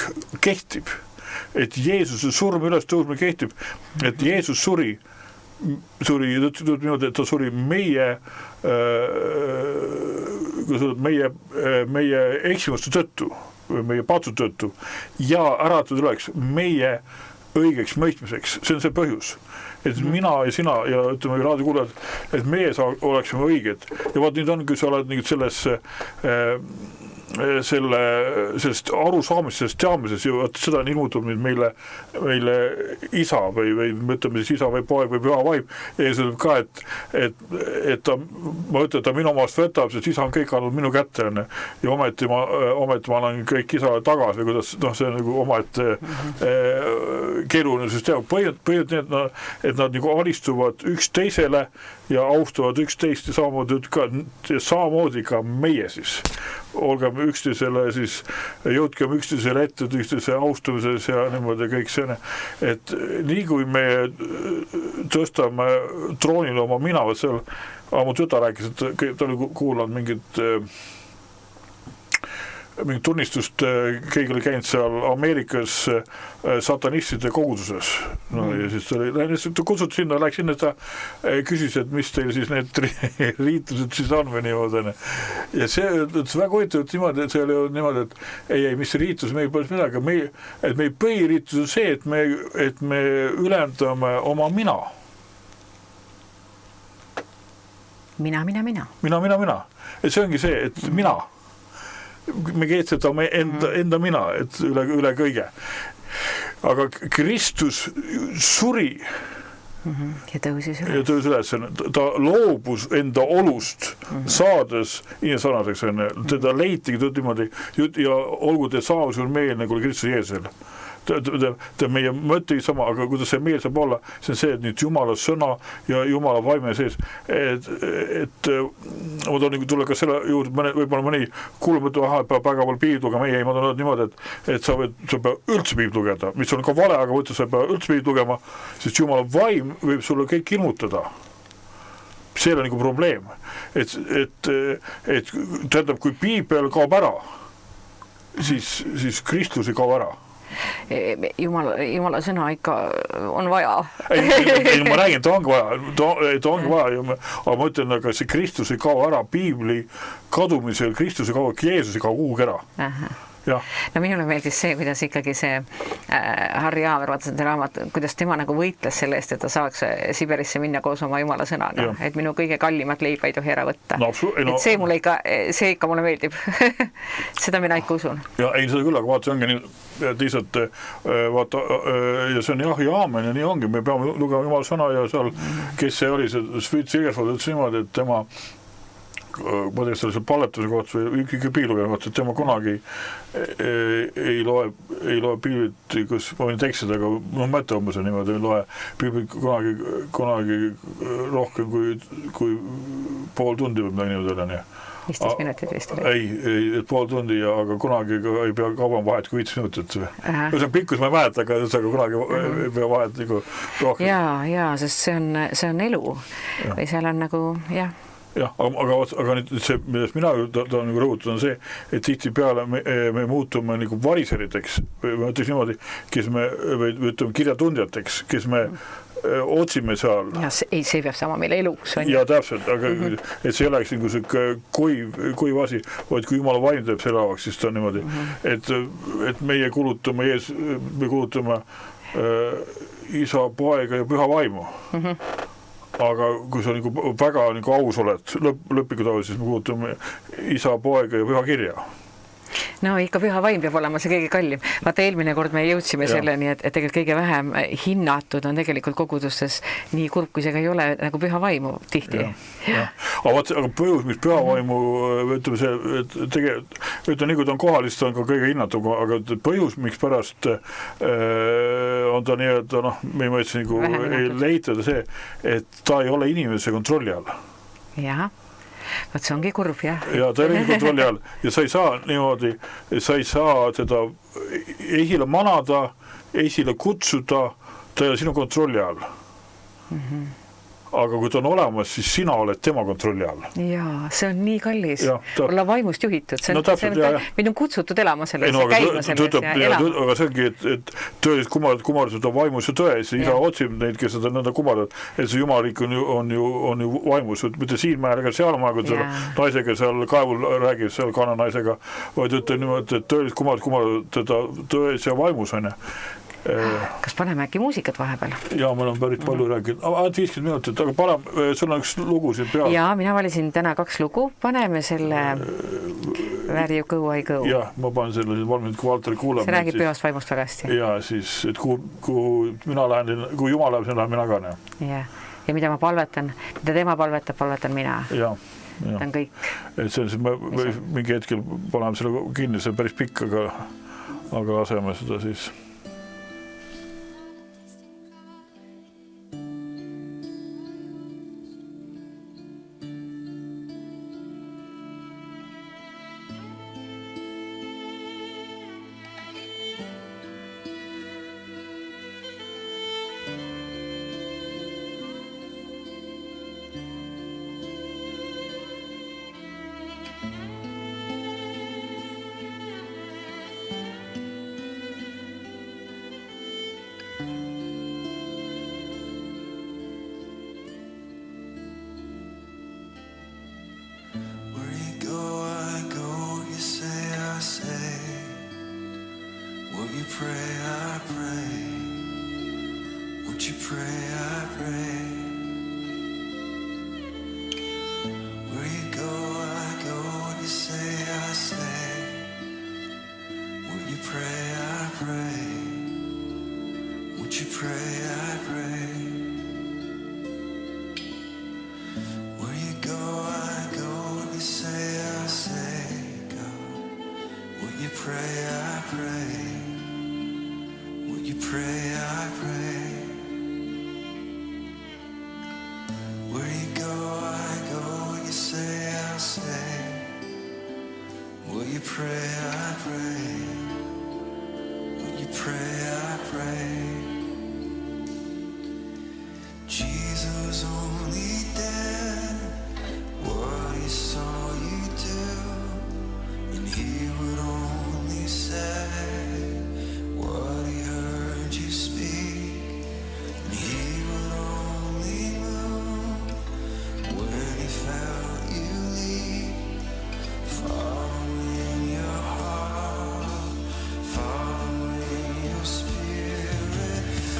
kehtib, et Jeesuse surm üles tõusmine kehtib, et Jeesus suri niimoodi, et ta suri meie eksimuste tõttu, meie patsu tõttu ja äratud oleks meie õigeks mõistmiseks. See on see põhjus, et mina ja sina ja ütleme raadiokuulajad, et meie oleksime õiged ja vaat nüüd on, kui sa oled selles sellest arusaamisest, sellest teadmisest ja seda on ilmutud meile isa või ütleme siis isa või poeg või püha vaim ja see ka, et ta, ma ütlen, ta minu omast võtab, sest isa on kõik andnud minu kätte ja ometi ma annan kõik isale tagasi või kuidas, see on nagu omaette keeruline süsteem. Põhjalt nii, et nad nagu alistuvad üksteisele ja austavad üksteist ja samamoodi ka meie siis. Olgem üksteisele siis, jõudkem üksteisele ette, üksteise austamises ja niimoodi kõik see, et nii kui me tõstame troonile oma mina, seal, mu tütar rääkis, et ta oli kuulanud mingit tunnistust, keegi oli käinud seal Ameerikas satanistide koguduses. Ja siis ta kutsut sinna, läks sinna, ta küsis, et mis teil siis need riitused siis on või niimoodi. Ja see väga huvitav niimoodi, et see oli niimoodi, et ei, mis riitus, me ei pole midagi, et meie põhiriitus on see, et me ülendame oma mina. Mina. Et see ongi see, et mina. Me keetsetame enda mina, et üle kõige. Aga Kristus suri ja tõusis üles. Ta loobus enda olust saades inimesarnaseks. Teda leitigi niimoodi ja olgu te saavus on meil nagu Kristus Jeesusel. Meie mõte sama, aga kuidas see meil saab olla, see on see, et nüüd Jumala sõna ja Jumala vaime sees, et ma toon tulla ka selle juurde, võib-olla mõni kuuleb, et peab väga palju piiblit lugema, ma toon niimoodi, et sa peab üldse piiblit lugeda, mis on ka vale, aga sa peab üldse piiblit lugema, sest Jumala vaim võib sulle kõik ilmutada. See on nagu probleem, et tähendab, kui piibel kaob ära, siis Kristus ei kao ära. Jumala sõna ikka on vaja. Ei, ma räägin, ta ongi vaja, aga ma ütlen, aga see Kristus ei kao ära piibli kadumisel, Kristus ei kao, Jeesus ei kao kuhugi ära. Ja. No minule meeldis see, kuidas ikkagi see Harri Aamer, vaata seda raamat, kuidas tema nagu võitles selle eest, et ta saaks Siberisse minna koos oma Jumala sõnaga, et minu kõige kallimat leiba ei tohi ära võtta. Et see ikka mulle meeldib. Seda mina ikka usun. Ja ei, seda küll, aga vaata, see ongi nii, et lihtsalt vaata, ja see on jah ja aamen ja nii ongi, me peame lugema Jumala sõna ja seal, kes see oli, see Svit Sigerford ütles niimoodi, et tema ma teeks selle palletuse kohta või ikkagi piilugema kohta, et tema kunagi ei loe piiblit, kus ma võin teksida, aga ma mõtte umbes niimoodi, ei loe piiblit kunagi rohkem kui pool tundi või midagi niimoodi. 15 minutit vist oli. Ei, pool tundi, aga kunagi ei pea kauem vahet kui 5 minutit. See on pikkus, ma ei mäleta, aga kunagi ei pea vahet nagu rohkem. Ja, sest see on elu. Või seal on nagu, jah. Jah, aga nüüd see, millest mina tahan nagu rõhutada, on see, et tihti peale me muutume nagu variseriteks, või ma ütleks niimoodi, kes me, või ütleme kirjatundjateks, kes me otsime seal. Ja see peab sama meile elus. Ja täpselt, aga et see ei oleks nagu see kuiv asi, vaid kui Jumala vaim teeb selle avaks, siis ta on niimoodi, et meie kulutame isa, poega ja püha vaimu. Aga kui sa nagu väga nagu aus oled lõplikud aus, siis me kulutame isa, poega ja püha kirja. No ikka püha vaim peab olema see kõige kallim. Vaata, eelmine kord me jõudsime selleni, et tegelikult kõige vähem hinnatud on tegelikult kogudustes nii kurb, kui see ka ei ole nagu püha vaimu tihti. Aga põhjus, mis püha vaimu, ütleme see, ütleme nii, kui ta on kohal, siis ta on ka kõige hinnatum, aga põhjus, miks pärast on ta nii-öelda, me ei mõelda nagu ei leitada see, et ta ei ole inimese kontrolli all. Jah. Vaat see ongi kurb, jah. Ja ta ei kontrolli all ja sa ei saa niimoodi, sa ei saa teda esile manada, esile kutsuda, ta ei ole sinu kontrolli all. Aga kui ta on olemas, siis sina oled tema kontrolli all. Jaa, see on nii kallis. Olla vaimust juhitud. Meid on kutsutud elama selles ja käima selles ja elama. Aga see ongi, et tõelis kummardused on vaimus ja tões ja isa otsib neid, kes seda nõnda kummardavad, et see jumaliik on ju vaimus. Mitte siin mäel ega seal maal, kui naisega seal kaevul räägib, seal kananaisega, vaid ütleb niimoodi, et tõelis kummardused teda tões ja vaimus on. Kas paneme äkki muusikat vahepeal? Jaa, meil on päris palju rääkinud. Ainult 50 minutit, aga paneme, sul on üks lugu siin peal. Jaa, mina valisin täna 2 lugu. Paneme selle Where you go, I go. Jah, ma panen selle valminud, kui Valteri kuuleme. See räägib pühast vaimust väga hästi. Jaa, siis, et kui mina lähen, kui Jumal läheb, siis lähen mina ka. Ja mida ma palvetan, mida tema palvetan mina. Jaa. Ta on kõik. Et see on, mingi hetkel paneme selle kinni, see on päris pikk, aga laseme seda siis.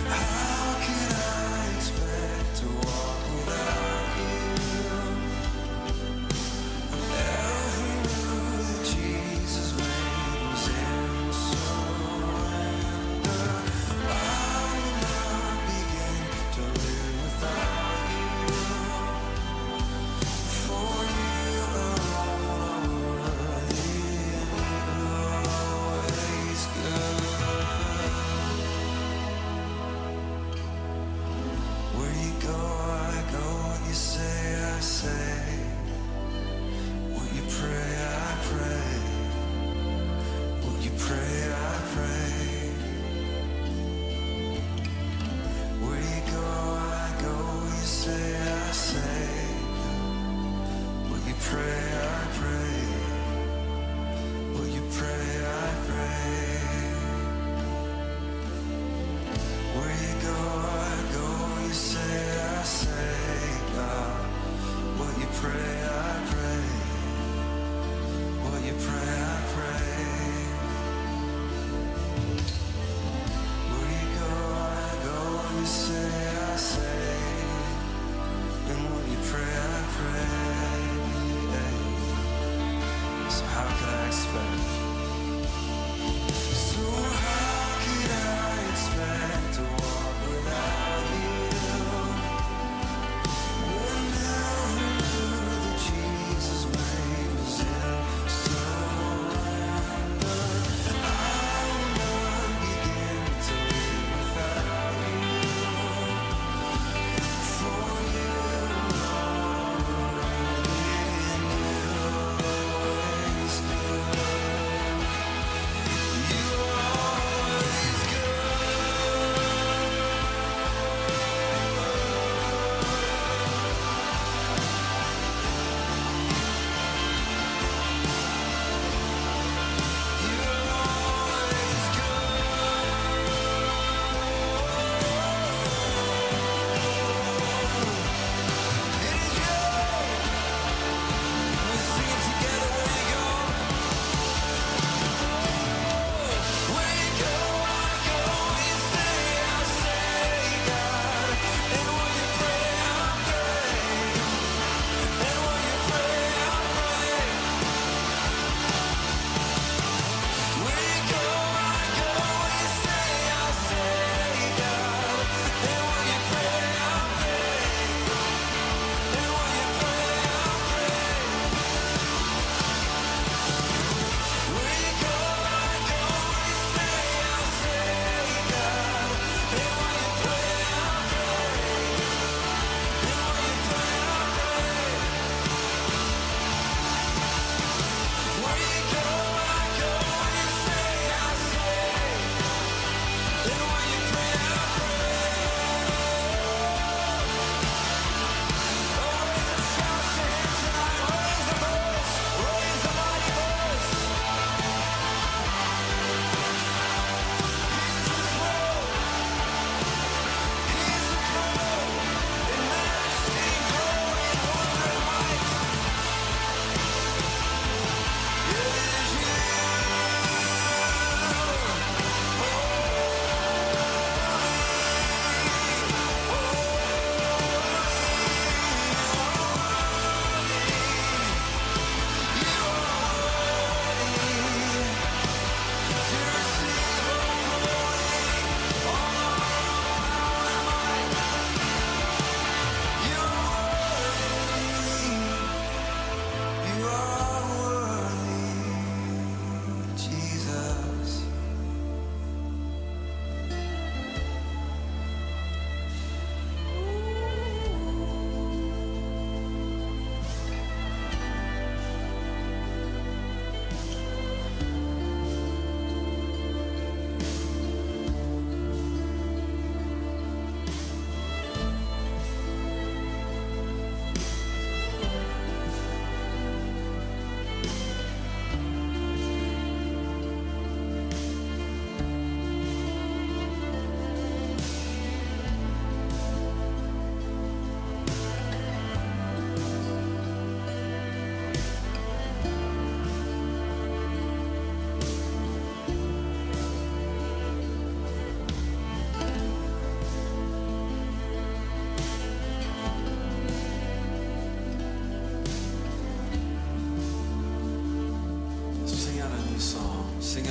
How can I expect to walk without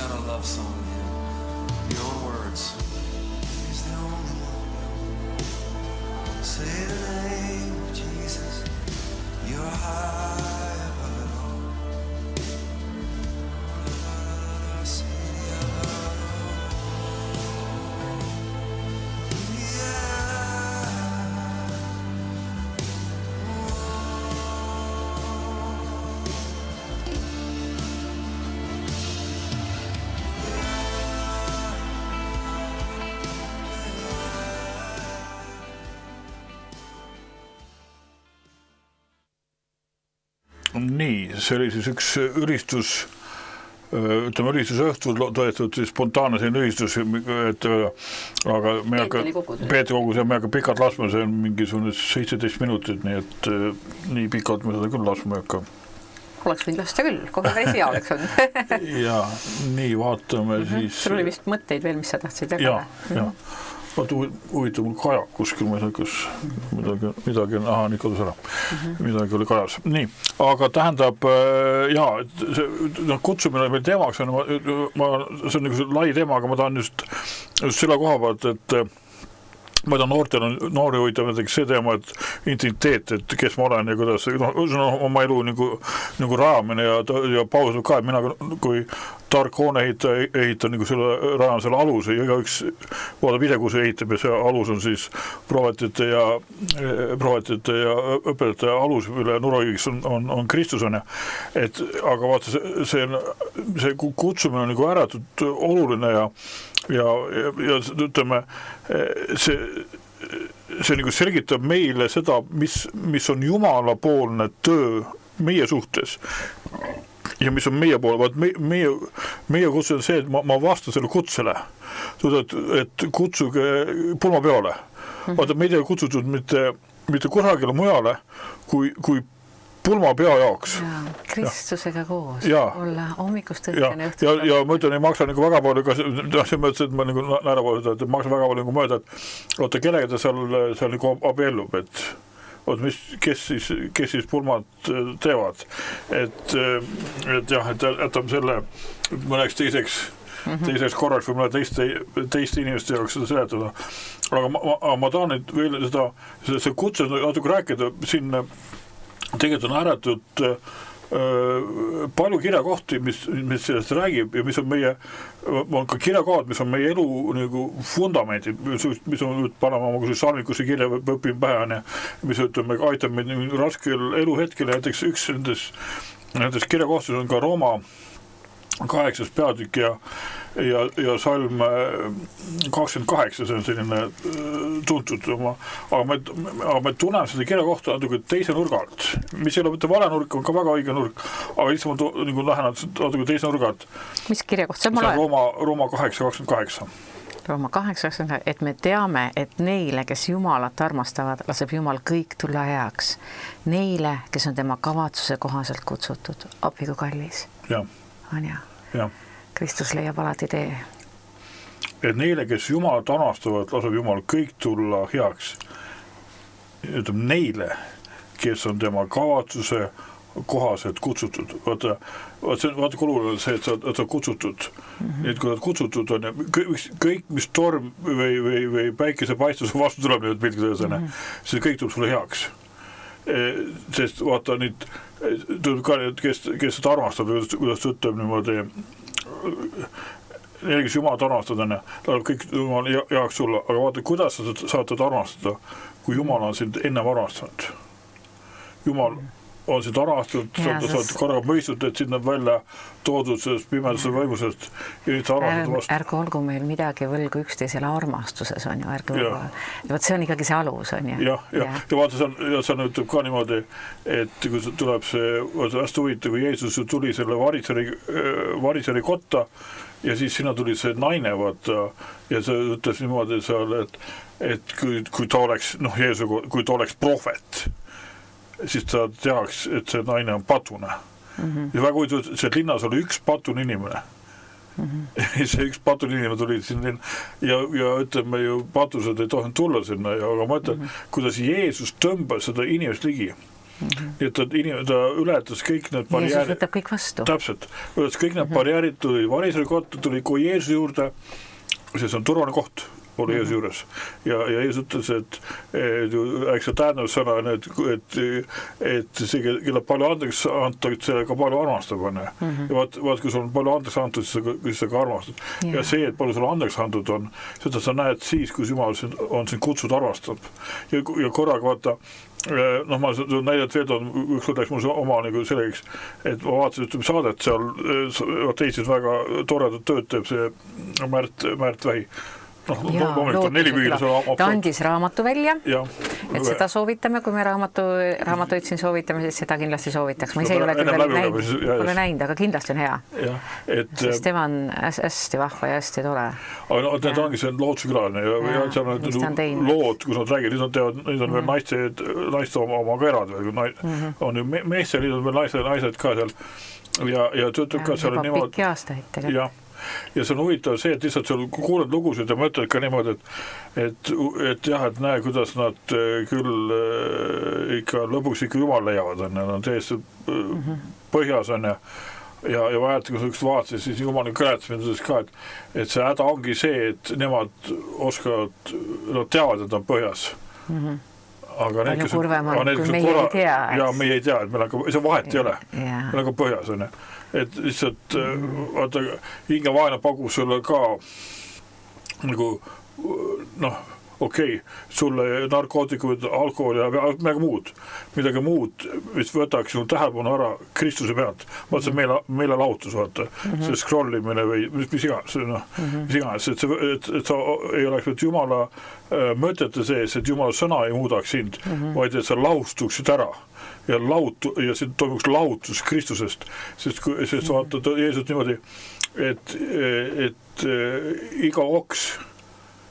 out a love song in your own words. He's the only one. Say the name of Jesus. You're high above it all. Say the love. Yeah. Nii, see oli siis üks üristus, ütleme üristuse õhtul toetud siis spontaanne selline üristus, et aga me Peetri kogus ja me hakka pikalt laskma, see on mingisugune 17 minutit, nii et nii pikalt me seda küll laskma hakka. Oleks võinud lasta küll, kohe päris hea oleks olnud. Ja, nii vaatame siis. Sul oli vist mõtteid veel, mis sa tahtsid jagada? Ja. Vaata huvitav mul kajak kuskil, ma ei saa, kas midagi on, aha, nii kodus ära, midagi oli kajas. Nii, aga tähendab, kutsumine meil teemaks on, see on nagu lai teema, aga ma tahan just selle koha pealt, et ma tahan noori huvitav näiteks see teema, et identiteet, et kes ma olen ja kuidas, oma elu nagu rajamine ja paus ka, et mina kui tark hoone ehitan nagu rajan selle aluse ja igaüks vaadab ise, kus ehitab ja see alus on siis provetite ja õpetajate alus üle nurgakiviks on Kristus on ja. Et, aga vaata, see kutsumine on nagu ääretult oluline ja ütleme, see nagu selgitab meile seda, mis on Jumalapoolne töö meie suhtes ja mis on meie poole, vaat meie kutse on see, et ma vastan selle kutsele, et kutsuge pulmapeole. Vaata, meid ei kutsutud mitte kusagile mujale kui pulmapea jaoks. Kristusega koos olla hommikust õhtuni õhtul. Ja ma ütlen, ei maksa nagu väga palju, see mõttes, et ma nagu naerapoolda, et maksa väga palju nagu mõelda, et oota, kellega ta seal nagu abiellub, et kes siis pulmad teevad, et jah, et jätame selle mõneks teiseks korraks või mõne teiste inimeste jaoks seda seletada. Aga ma tahan nüüd veel see kutse natuke rääkida siin tegelikult on ääretult palju kirjakohti, mis sellest räägib ja mis on ka kirjakohad, mis on meie elu nagu fundamendid, mis on panema oma salmikusse kirja õpime pähe, mis ütleme, aitab meid raskel eluhetkel. Näiteks üks nendest kirjakohtus on ka Rooma 8. peatükk ja salm 28, see on selline tuntud, aga me tunneme seda kirja kohta natuke teise nurga alt, mis ei ole mitte vale nurk, on ka väga õige nurk, aga lihtsalt nagu lähened natuke teise nurga alt. Mis kirja kohta? See on Rooma 8.28. Rooma 8, et me teame, et neile, kes Jumalat armastavad, laseb Jumal kõik tulla heaks. Neile, kes on tema kavatsuse kohaselt kutsutud. Appi kui kallis. Ja. On ja. Kristus leiab alati tee. Et neile, kes Jumalat armastavad, laseb Jumal kõik tulla heaks. Ütleme neile, kes on tema kavatsuse kohaselt kutsutud. Vaata kui oluline see, et sa oled kutsutud. Nii et kui oled kutsutud, on kõik, mis torm või päikesepaistus vastu tuleb, siis kõik tuleb sulle heaks. Sest vaata nüüd, tuleb ka need, kes seda armastavad, kuidas ta ütleb niimoodi, neile, kes Jumalat armastavad, läheb kõik Jumal heaks sulle, aga vaata, kuidas sa saad teda armastada, kui Jumal on sind ennem armastanud. Jumal on sind armastatud, sa oled korraga mõistnud, et sind on välja toodud sellest pimeduse võimusest ja nüüd sa armastad vastu. Ärgu olgu meil midagi võlgu üksteisele armastuses on ju, ärgu olgu. Ja vaat see on ikkagi see alus on ju. Ja vaata, see ütleb ka niimoodi, et kui tuleb see, hästi huvitav, kui Jeesus tuli selle variseri kotta ja siis sinna tuli see naine, vaata, ja see ütles niimoodi seal, et kui ta oleks, kui ta oleks prohvet, siis ta teaks, et see naine on patune. Ja väga huvitav, see linnas oli üks patun inimene. See üks patun inimene tuli sinna ja ütleme ju, patused ei tohinud tulla sinna, aga ma ütlen, kuidas Jeesus tõmbas seda inimest ligi. nii et ta ületas kõik need Jeesus barjäärid. võtab kõik vastu. Täpselt, ületas kõik need barjäärid, tuli varisele kotta, tuli kui Jeesuse juurde, see on turvaline koht, oli Jeesuse juures. Ja Jeesus ütles, et eks see tähendab sõna, et see, kelle palju andeks antakse, sellega palju armastab. Ja vaat, kui sul on palju andeks antud, siis sa ka armastad. Ja see, et palju sul andeks antud on, seda sa näed siis, kui Jumal on sind kutsud armastab. Ja korraga vaata, ma näidet veel toon, ükskord läks mul oma nagu sellegeks, et ma vaatasin saadet seal, teisid väga toredat tööd teeb see Märt Vähi. Ta andis raamatu välja, et seda soovitame, kui me raamatuid siin soovitame, siis seda kindlasti soovitaks. Ma ise ei ole küll veel näinud, aga kindlasti on hea. Sest tema on hästi vahva ja hästi tore. Aga need ongi see lootusekülaline ja seal on lood, kus nad räägid, nüüd on veel naiste oma kerad, on ju meeste, nüüd on veel naised ka seal ja töötab ka seal niimoodi. Pikki aastaid tegelikult. Ja see on huvitav see, et lihtsalt seal kuuled lugusid ja mõtled ka niimoodi, et näe, kuidas nad küll ikka lõpuks ikka Jumal leiavad, nad on täiesti põhjas on ja vahet, kui sa üks vaatasid, siis Jumal kõnetas mind ka, et see häda ongi see, et nemad oskavad, nad teavad, et on põhjas. Aga palju kurvemad, kui meie ei tea. Ja meie ei tea, et meil on ka, see vahet ei ole, meil on ka põhjas on. Et lihtsalt vaata, hinge vaena pakub sulle ka nagu okei, sulle narkootikumid, alkohol ja midagi muud, mis võtaks sul tähelepanu ära Kristuse pealt. Vaata see meelelahutus, vaata, see scrollimine või mis iganes, et sa ei oleks Jumala mõtete sees, et Jumala sõna ei muudaks sind, vaid et sa laustuksid ära. Ja siin toimuks lahutus Kristusest, sest vaata Jeesus niimoodi, et iga oks,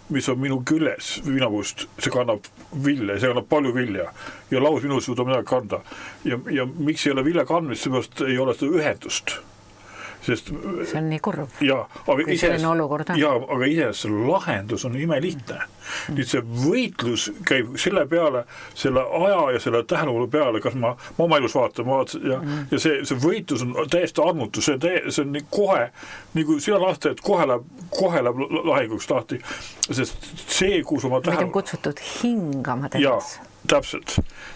mis on minu küljes vinapust, see kannab vilja, see kannab palju vilja ja laus minus suudab midagi kanda ja miks ei ole vilja kandmist, seepärast ei ole seda ühendust. Sest, see on nii kurb, kui selline olukord on. Aga iseenesest see lahendus on imelihtne. Nüüd see võitlus käib selle peale, selle aja ja selle tähelepanu peale, kas ma oma elus vaatan ja see võitlus on täiesti armutus, see on kohe, nagu sina lahti, et kohe läheb lahinguks lahti, sest see, kus oma tähelepanu... Meid on kutsutud hingama tehes. Täpselt,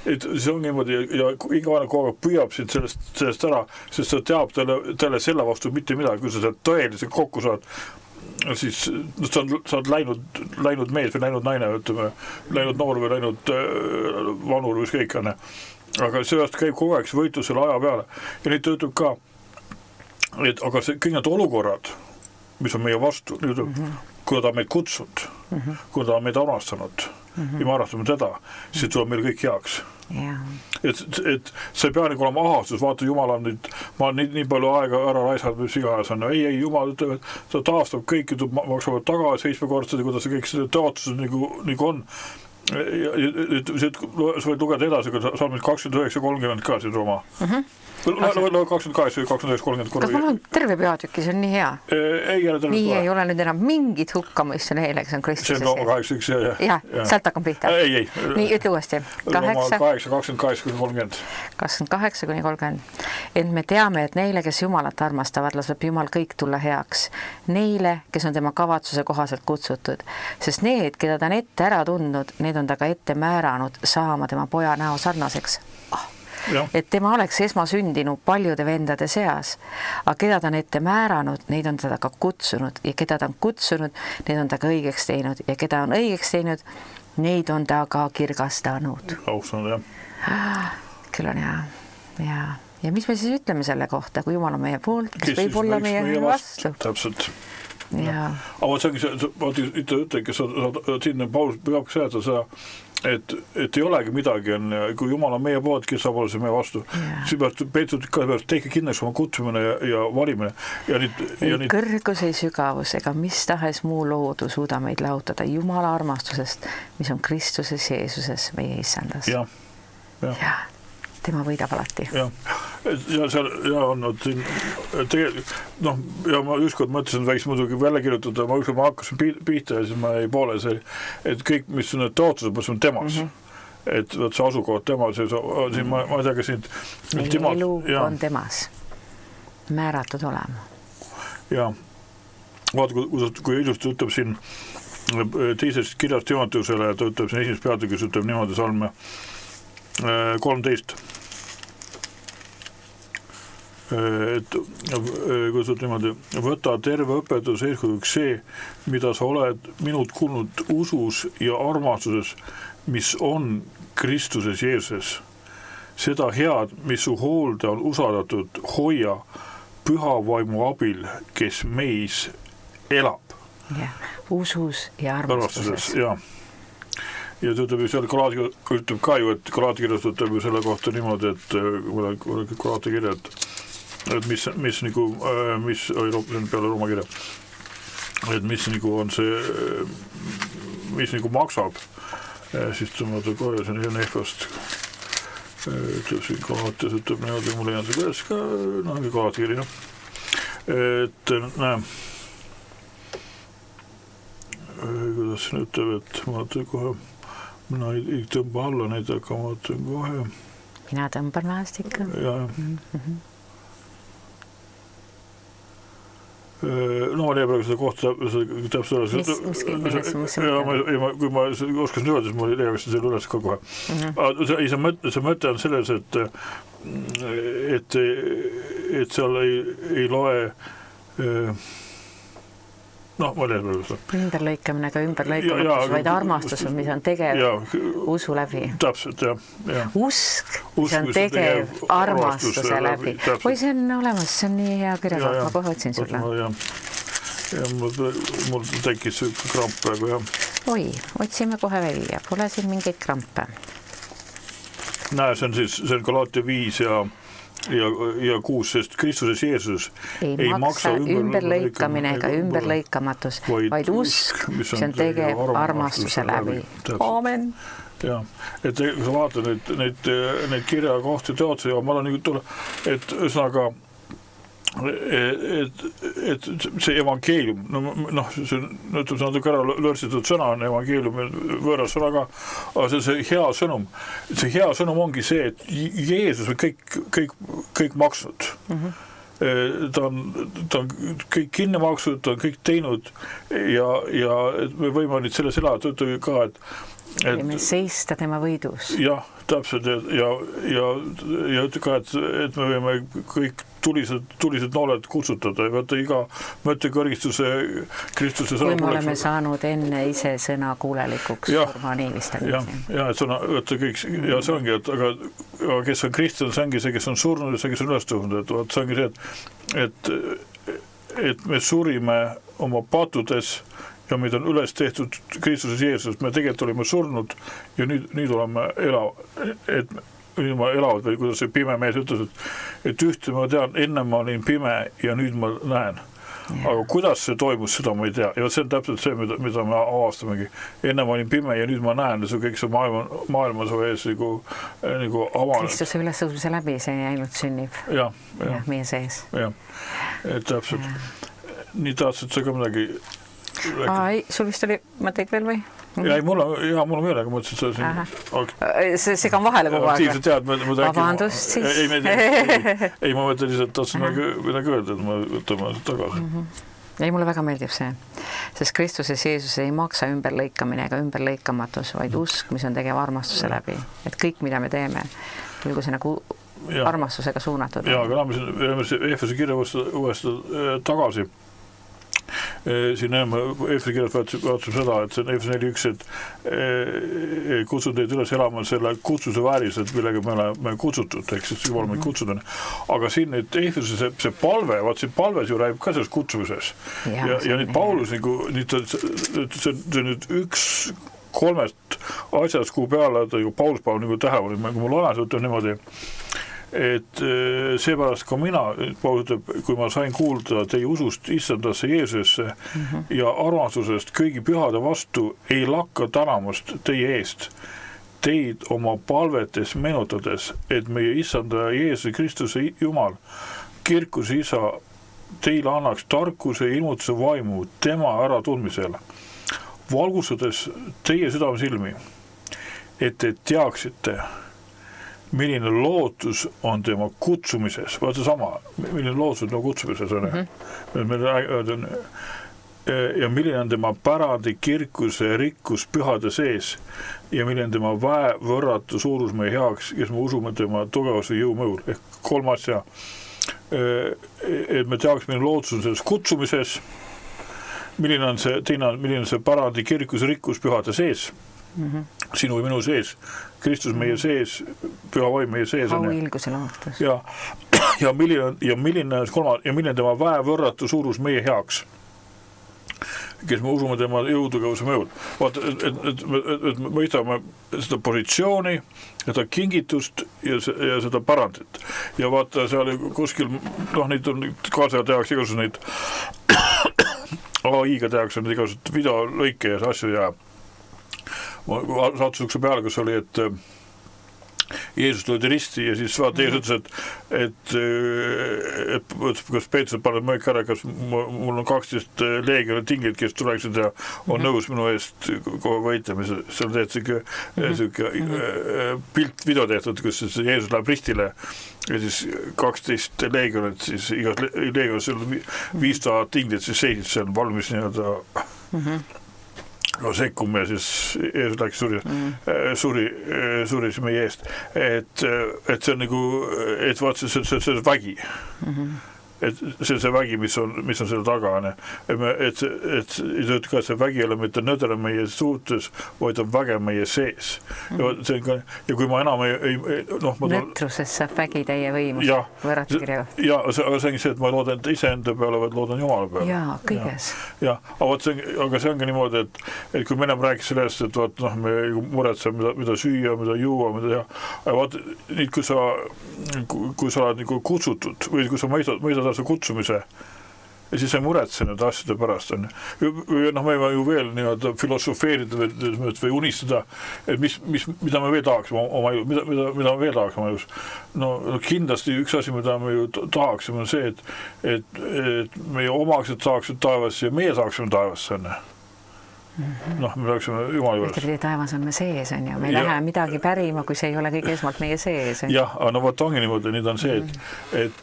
et see on niimoodi ja iga aina kogu aeg püüab sind sellest ära, sest sa teab talle selle vastu mitte midagi, kui sa sealt tõeliselt kokku saad, siis sa oled läinud mees või läinud naine, läinud noor või läinud vanur või kõik on. Aga sellest käib kogu aeg see võitlus selle aja peale ja neid töötab ka, aga kõik need olukorrad, mis on meie vastu, kui ta on meid kutsunud, kui ta on meid armastanud, ja me arvastame teda, siis tuleb meil kõik heaks. Et see ei pea nagu olema ahastus, vaata Jumal on nüüd, ma olen nii palju aega ära raisanud, mis iganes on, ei, Jumal ütleb, et ta taastab kõik, maksavad tagasi 7-kordsed, kuidas see kõik see teotused nagu on. Sa võid lugeda edasi, kui saab 29-30 ka siin Rooma. 28 või 29-30 Kas mul on terve peatükki, see on nii hea? Nii ei ole nüüd enam mingit hukkamõistu neile, kes on Kristuse sees. See on 81 ja sealt hakkam pihta. Ei. Nii, ütle uuesti. 28-30. 28-30. Et me teame, et neile, kes Jumalat armastavad, laseb Jumal kõik tulla heaks. Neile, kes on tema kavatsuse kohaselt kutsutud. Sest need, keda ta on ette ära tundnud, need on ta ka ette määranud saama tema poja näo sarnaseks. Et tema oleks esmasündinu paljude vendade seas, aga keda ta on ette määranud, neid on teda ka kutsunud ja keda ta on kutsunud, neid on ta ka õigeks teinud ja keda on õigeks teinud, neid on ta ka kirgastanud. Austanud, Küll on hea. Ja mis me siis ütleme selle kohta, kui Jumal on meie poolt, kes võib olla meie vastu? Täpselt. Aga see ongi, ütle, kes siin Paulus peab seletada seda, et ei olegi midagi, kui Jumal on meie poolt, kes saab olla see meie vastu. Siis peetud ka teike kindlaks oma kutsumine ja valimine. Ei kõrgus, ei sügavus ega mis tahes muu loodu suuda meid lahutada Jumala armastusest, mis on Kristuses Jeesuses meie issandas. Ja. Tema võidab alati. Ja seal on ja ma ükskord mõtlesin, et võiks muidugi välja kirjutada, ma hakkasin pihta ja siis ma ei poole see, et kõik, mis on need tõotused, mis on temas, et võt see asukohad tema, siin ma ei tea, kas siin meie elu on temas määratud olema. Ja vaata, kui ilusti ütleb siin teisest kirjast Timoteusele, ta ütleb siin esimest peatükis, ütleb niimoodi salme 13. Et kuidas ütleb niimoodi, võta terve õpetus eeskujuks see, mida sa oled minult kuulnud usus ja armastuses, mis on Kristuses Jeesuses. Seda head, mis su hoolde on usaldatud, hoia püha vaimu abil, kes meis elab. Ja, usus ja armastuses. Ja ta ütleb ju seal ütleb ka ju, et Galaatikirjas ütleb ju selle kohta niimoodi, et Galaatikirja, et mis nagu, mis oli peale Rooma kirja, et mis nagu on see, mis nagu maksab, siis tõmmata kohe see on ehvast, ütleb siin Galaatias, ütleb niimoodi, mul ei on see käes ka, Galaatikirja, et näe, kuidas siin ütleb, et ma vaatan kohe, mina ei tõmba alla neid, aga ma vaatan kohe. Mina tõmban vahest ikka. Ja. No ma leian praegu seda kohta täpselt kui ma oskasin öelda, siis ma leiaksin selle üles ka kohe. See mõte on selles, et seal ei loe ma leian praegu seda. Ümberlõikamine ega ümberlõikamatus, vaid armastus, mis on tegev usu läbi. Täpselt, jah. Usk, mis on tegev armastuse läbi. Või see on olemas, see on nii hea kirjakoht, ma kohe otsin sulle. Ja mul tekkis kramp praegu, jah. Oi, otsime kohe välja, pole siin mingeid krampe. Näe, see on Galaatia 5 ja 6, sest Kristuses Jeesus ei maksa ümberlõikamine ega ümberlõikamatus, vaid usk, mis on tegev armastuse läbi. Aamen. Ja, et kui sa vaatad neid kirjakohti teod, ja ma olen nagu tule, et üsnaga et see evangeelium, see ütleb natuke ära lörsitud sõna on evangeelium, võõras sõna ka, aga see hea sõnum. See hea sõnum ongi see, et Jeesus on kõik maksnud. Ta on kõik kinni maksnud, ta on kõik teinud ja me võime nüüd selles elada, ütleme ka, et me seista tema võidus. Jah, täpselt ja ütleme ka, et me võime kõik tulised nooled kutsutada ja võtta iga mõttekõrgistuse Kristuse sõna. Kui me oleme saanud enne ise sõna kuulelikuks surma niivistamisel. Ja, et sõna võtta kõik ja see ongi, aga kes on kristlane, see ongi see, kes on surnud ja see, kes on üles tõusnud. See ongi see, et me surime oma patudes ja meid on üles tehtud Kristuses Jeesus. Me tegelikult olime surnud ja nüüd oleme nüüd ma elavad või kuidas see pime mees ütles, et ühte ma tean, enne ma olin pime ja nüüd ma näen. Aga kuidas see toimus, seda ma ei tea. Ja see on täpselt see, mida me avastamegi. Enne ma olin pime ja nüüd ma näen, see kõik see maailma su ees nagu avanenud. Kristuse ülestõusmise läbi see ainult sünnib. Ja, meie sees. Ja, et täpselt. Nii tahtsid sa ka midagi ei, sul vist oli mõtteid veel või? Mul on meelega, ma ütlesin see segan vahele kogu aeg. Vabandust siis. Ei, ma mõtlen lihtsalt, tahtsin midagi öelda, et ma võtame tagasi. Ei, mulle väga meeldib see, sest Kristuses Jeesus ei maksa ümberlõikamine ega ümberlõikamatus, vaid usk, mis on tegev armastuse läbi. Et kõik, mida me teeme, kui see nagu armastusega suunatud. Ja, aga lähme Efese kirja uuesti tagasi. Siin Efese kirjas vaatasime seda, et see on Efese 4.1, et kutsun teid üles elama selle kutsuse vääriselt, millega me oleme kutsutud, ehk siis Jumal meid kutsutud. Aga siin nüüd Efese see palve, vaat siin palves ju räägib ka selles kutsumises. Ja nüüd Paulus, see on nüüd üks 3 asjast, kuhu peale Paulus Paul tähelepanu, kui ma loen, see ütleb niimoodi, et seepärast ka mina, kui ma sain kuulda teie usust issandasse Jeesusesse ja armastusest kõigi pühade vastu, ei lakka tänamast teie eest. Teid oma palvetes menutades, et meie issandaja Jeesuse Kristuse Jumal, kirkuse isa, teile annaks tarkuse ja ilmutuse vaimu tema äratundmisel, valgustades teie südamesilmi, et te teaksite, milline lootus on tema kutsumises, vaat see sama, milline lootus on tema kutsumises on, ja milline on tema pärandi kirkuse rikkus pühade sees ja milline on tema väevõrratu suurus meie heaks, kes me usume tema tugevuse jõumõul. Ehk 3 asja, et me teaks, milline lootus on selles kutsumises, milline on see pärandi kirkuse rikkus pühade sees, sinu ja minu sees, Kristus meie sees, püha vaim meie sees. Auilguse lootus. Ja milline tema väevõrratu suurus meie heaks, kes me usume tema jõutugevuse mõjul. Vaata, et me mõistame seda positsiooni, seda kingitust ja seda pärandit. Ja vaata, seal kuskil, neid on kaasa tehakse igasugused neid AI-ga tehakse neid igasugused videolõike ja asju ja sattus ukse peale, kus oli, et Jeesus tuli risti ja siis vaata Jeesus ütles, et kas Peetrus paneb mõik ära, kas mul on 12 leegioni tingid, kes tuleksid ja on nõus minu eest kohe võitlema. See on tehtud pilt video tehtud, kus Jeesus läheb ristile ja siis 12 leegionit, siis igas leegionis 500 tingid siis seisid seal valmis nii-öelda sekkume ja siis Jeesus läks suri meie eest. Et see on nagu, et vaat see vägi. Et see vägi, mis on selle taga. Et see vägi ei ole mitte nõdele meie suhtes, vaid on väge meie sees. Ja kui ma enam Nõtruses saab vägi teie võimus võratkirjaga. Ja, aga see ongi see, et ma loodan iseenda peale, vaid loodan Jumala peale. Jaa, kõiges. Aga see ongi niimoodi, et kui me enam rääkis sellest, et me muretseme, mida süüa, mida juua, mida teha. Vaat, kui sa oled kutsutud või kui sa mõistad see kutsumise ja siis ei muretse nende asjade pärast. Me võime ju veel filosofeerida või unistada, et mida me veel tahaksime oma elus, mida me veel tahaksime oma elus. Kindlasti üks asi, mida me ju tahaksime, on see, et meie omaksed saaksid taevas ja meie saaksime taevasse. Me peaksime Jumala juures. Ütleb, taevas on me sees, on ju. Me ei lähe midagi pärima, kui see ei ole kõik esmalt meie sees. Jah, aga vaat ongi niimoodi, nüüd on see, et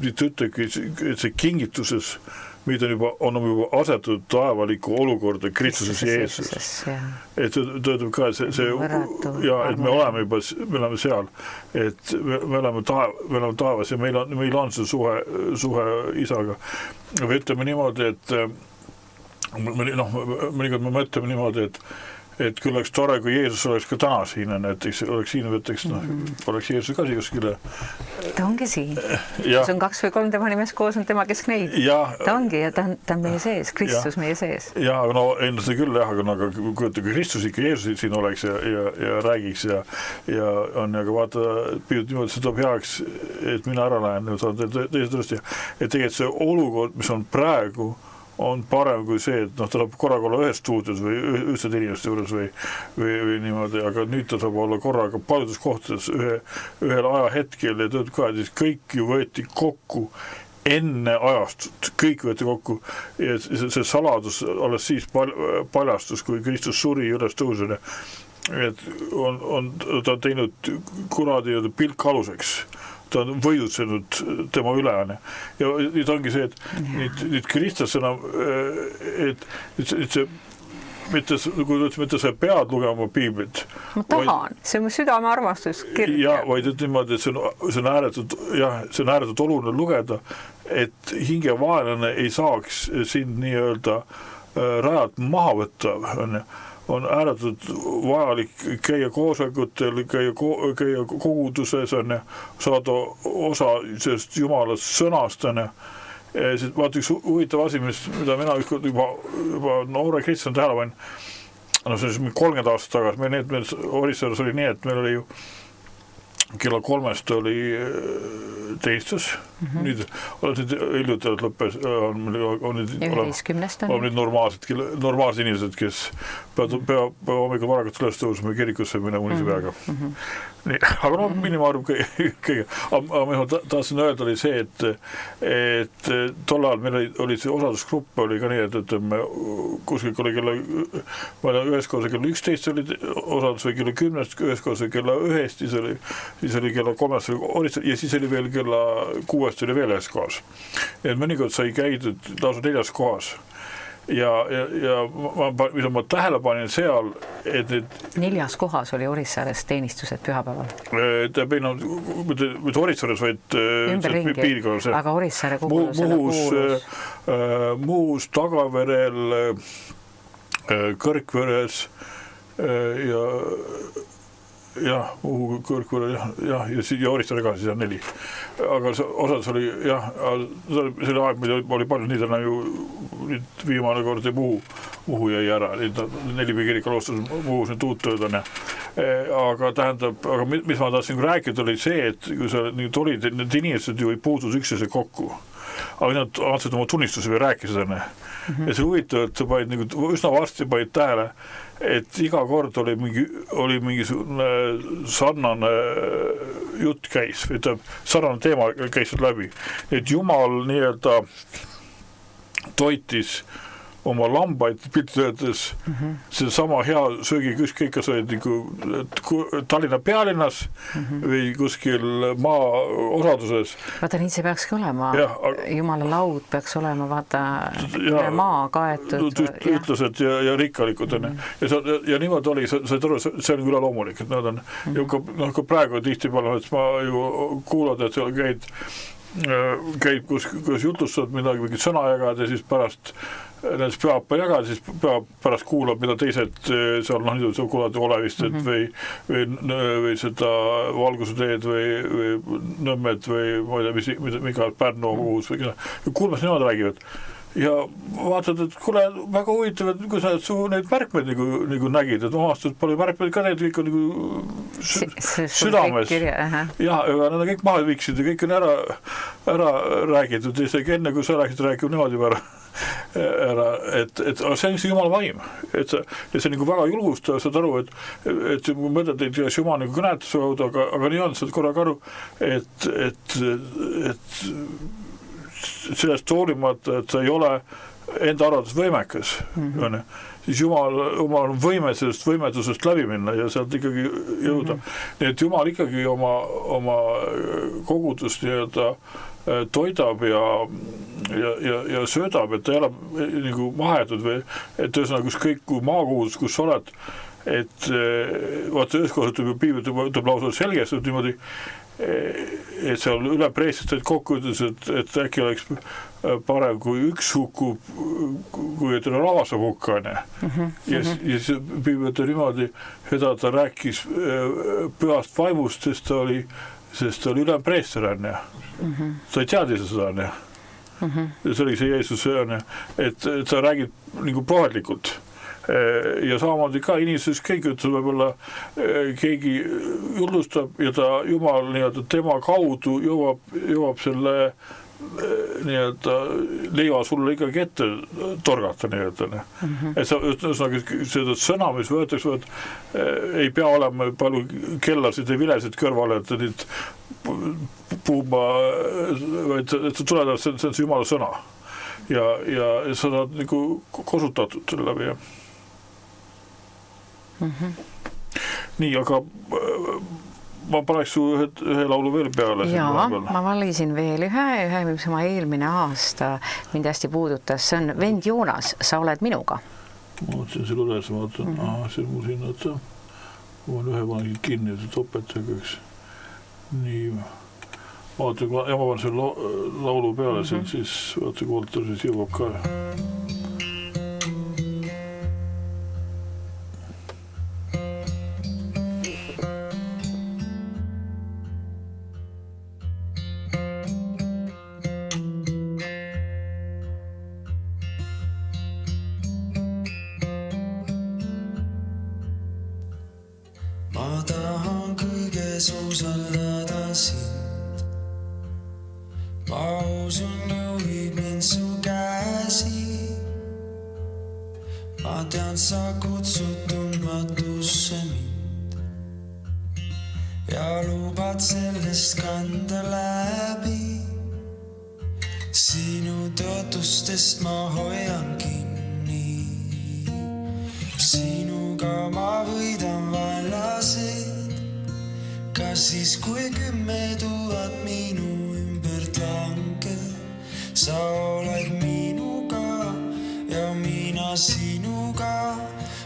ütlebki, et see kingituses, mida on juba asetud taevaliku olukorda Kristuses Jeesuses. Et töötab ka, et me oleme seal, et me oleme taevas ja meil on see suhe isaga. Või ütleme niimoodi, et mõnikord me mõtleme niimoodi, et küll oleks tore, kui Jeesus oleks ka täna siin, näiteks oleks siin, oleks Jeesus ka kuskile. Ta ongi siin. See on 2 või 3 tema nimes koos on tema kesk neid. Ta ongi ja ta on meie sees, Kristus meie sees. Ja, aga ennast küll, aga kui Kristus ikka Jeesus siin oleks ja räägiks ja vaata, niimoodi see toob heaks, et mina ära lähen, et tegelikult see olukord, mis on praegu, on parem kui see, et ta saab korraga olla ühes stuudios või ühtsed inimeste juures või niimoodi, aga nüüd ta saab olla korraga paljudes kohtades ühel ajahetkel ja töötab ka, et kõik ju võeti kokku enne ajastut, kõik võeti kokku ja see saladus alles siis paljastus, kui Kristus suri üles tõusule, et ta on teinud kuradi pilk aluseks. Ta on võidutsenud tema üleane. Ja nüüd ongi see, et nüüd Kristus enam, et see, mitte sa pead lugema piiblit. Ma tahan, see on mu südame armastus kirja. Ja, vaid et niimoodi, et see on ääretult oluline lugeda, et hingevaenlane ei saaks siin nii-öelda rajalt maha võtta, on ääretult vajalik käia koosolekutel, käia koguduses, saada osa sellest Jumalast sõnast. Vaata üks huvitav asi, mida mina juba noore kristjan tähele panin, see on 30 aastat tagasi, meil Orissaares oli nii, et meil oli ju kella 3 oli teenistus, nüüd hiljuti lõppes, on nüüd normaalsed inimesed, kes peab hommikul varakult üles tõusma kirikusse minna munisipeaga. Nii, aga no minimaarv kõige. Aga ma tahtsin öelda oli see, et tol ajal meil oli see osadusgrupp oli ka nii, et ütleme, kuskil oli kella, ühes kohas kella 11 oli osadus või kella 10, ühes kohas kella 1, siis oli kella 3 ja siis oli veel kella 6 oli veel ühes kohas. Et mõnikord sai käidud lausa 4 kohas. Ja mida ma tähele panin seal, et 4 kohas oli Orissaares teenistused pühapäeval. Mitte Orissaares, vaid piirkonnas. Aga Orissaare kuulus. Muus, Tagaverel, Kõrkveres ja Kõrkverel ja Orissaare ka, siis on 4. Aga osas oli, selle aeg, mida oli palju, nii täna ju viimane kord Muhu jäi ära, 4 kirik alustas Muhus nüüd uut tööd on. Aga tähendab, mis ma tahtsin rääkida, oli see, et kui sa nüüd olid, need inimesed ju ei puudus üksteise kokku. Aga nad andsid oma tunnistuse või rääkisid enne. Ja see huvitav, et sa panid nagu üsna varsti panid tähele, et iga kord oli mingisugune sarnane jutt käis, sarnane teema käis läbi. Et Jumal nii-öelda toitis oma lambaid pilttöödes see sama hea söögiküsk, kõik sa olid nagu Tallinna pealinnas või kuskil maa osaduses. Vaata, nii see peakski olema. Jumala laud peaks olema, vaata, maa kaetud. Ütlused ja rikkalikud. Ja niimoodi oli, sa aru, see on üle loomulik. Et nad on, kui praegu tihti palju, et ma ju kuulad, et seal käib kus jutustad midagi, mingit sõna jagada ja siis pärast näiteks pühapa jagada, siis pärast kuulab, mida teised seal, sa kuulad Olevist või seda Valguse teed või Nõmmed või ma ei tea, mida Pärnu uus või kuulmas niimoodi räägivad. Ja vaatad, et kuule, väga huvitav, et kui sa su neid märkmeid nagu nägid, et omastad palju märkmeid ka need kõik on nagu südames. Ja nad on kõik maha viksid ja kõik on ära räägitud, isegi enne, kui sa rääkid niimoodi juba ära, et see on see Jumala vaim. Ja see on nagu väga julgustav, saad aru, et mõtled, et Jumal nagu kõnetus jõuda, aga nii on, saad korraga aru, et sellest hoolimata, et sa ei ole enda arvates võimekas, siis Jumal on võime sellest võimetusest läbi minna ja sealt ikkagi jõuda. Nii et Jumal ikkagi oma kogudust toidab ja söödab, et ta ei ole nagu mahetud või et ühesõnaga kõik kui maakogudus, kus sa oled, et vaata ühes kohas ütleb lausa selgest, et niimoodi et seal üle preestid kokku ütles, et äkki oleks parem, kui üks hukkub, kui et rahvas saab hukka. Ja siis piibelda niimoodi, et ta rääkis pühast vaimust, sest ta oli üle preester. Ta ei teadis seda. See oli see Jeesus, et sa räägid nagu prohvetlikult. Ja samamoodi ka inimestes keegi ütleb, võib-olla keegi jullustab ja ta Jumal tema kaudu jõuab selle leiva sulle ikkagi ette torgata. Et sa seda sõna, mis võetakse, ei pea olema palju kellasid ja vilesid kõrvale, et nüüd puuma, et sa tuled, see on see Jumala sõna. Ja sa oled nagu kasutatud selle läbi, Nii, aga ma paneks su ühe laulu veel peale. Jaa, ma valisin veel ühe, mis oma eelmine aasta mind hästi puudutas. See on Vend Joonas, Sa oled minuga. Ma mõtlesin selle üles, vaatan, see on mul siin, et ma olen ühe panegi kinni, et topetaga üks. Nii, vaata, ja ma panen selle laulu peale, siis vaata, kui ta siis jõuab ka. Ma tahan kõige julges usaldada sind. Ma usun, juhib mind su käsi. Ma tean, sa kutsud tundmatusse mind ja lubad sellest kanda läbi. Sinu tõotustest ma hoian kinni. Sinuga ma võidan vaenlased, ka siis kui 10 000 minu ümbert langeb. Sa oled minuga ja mina sinuga,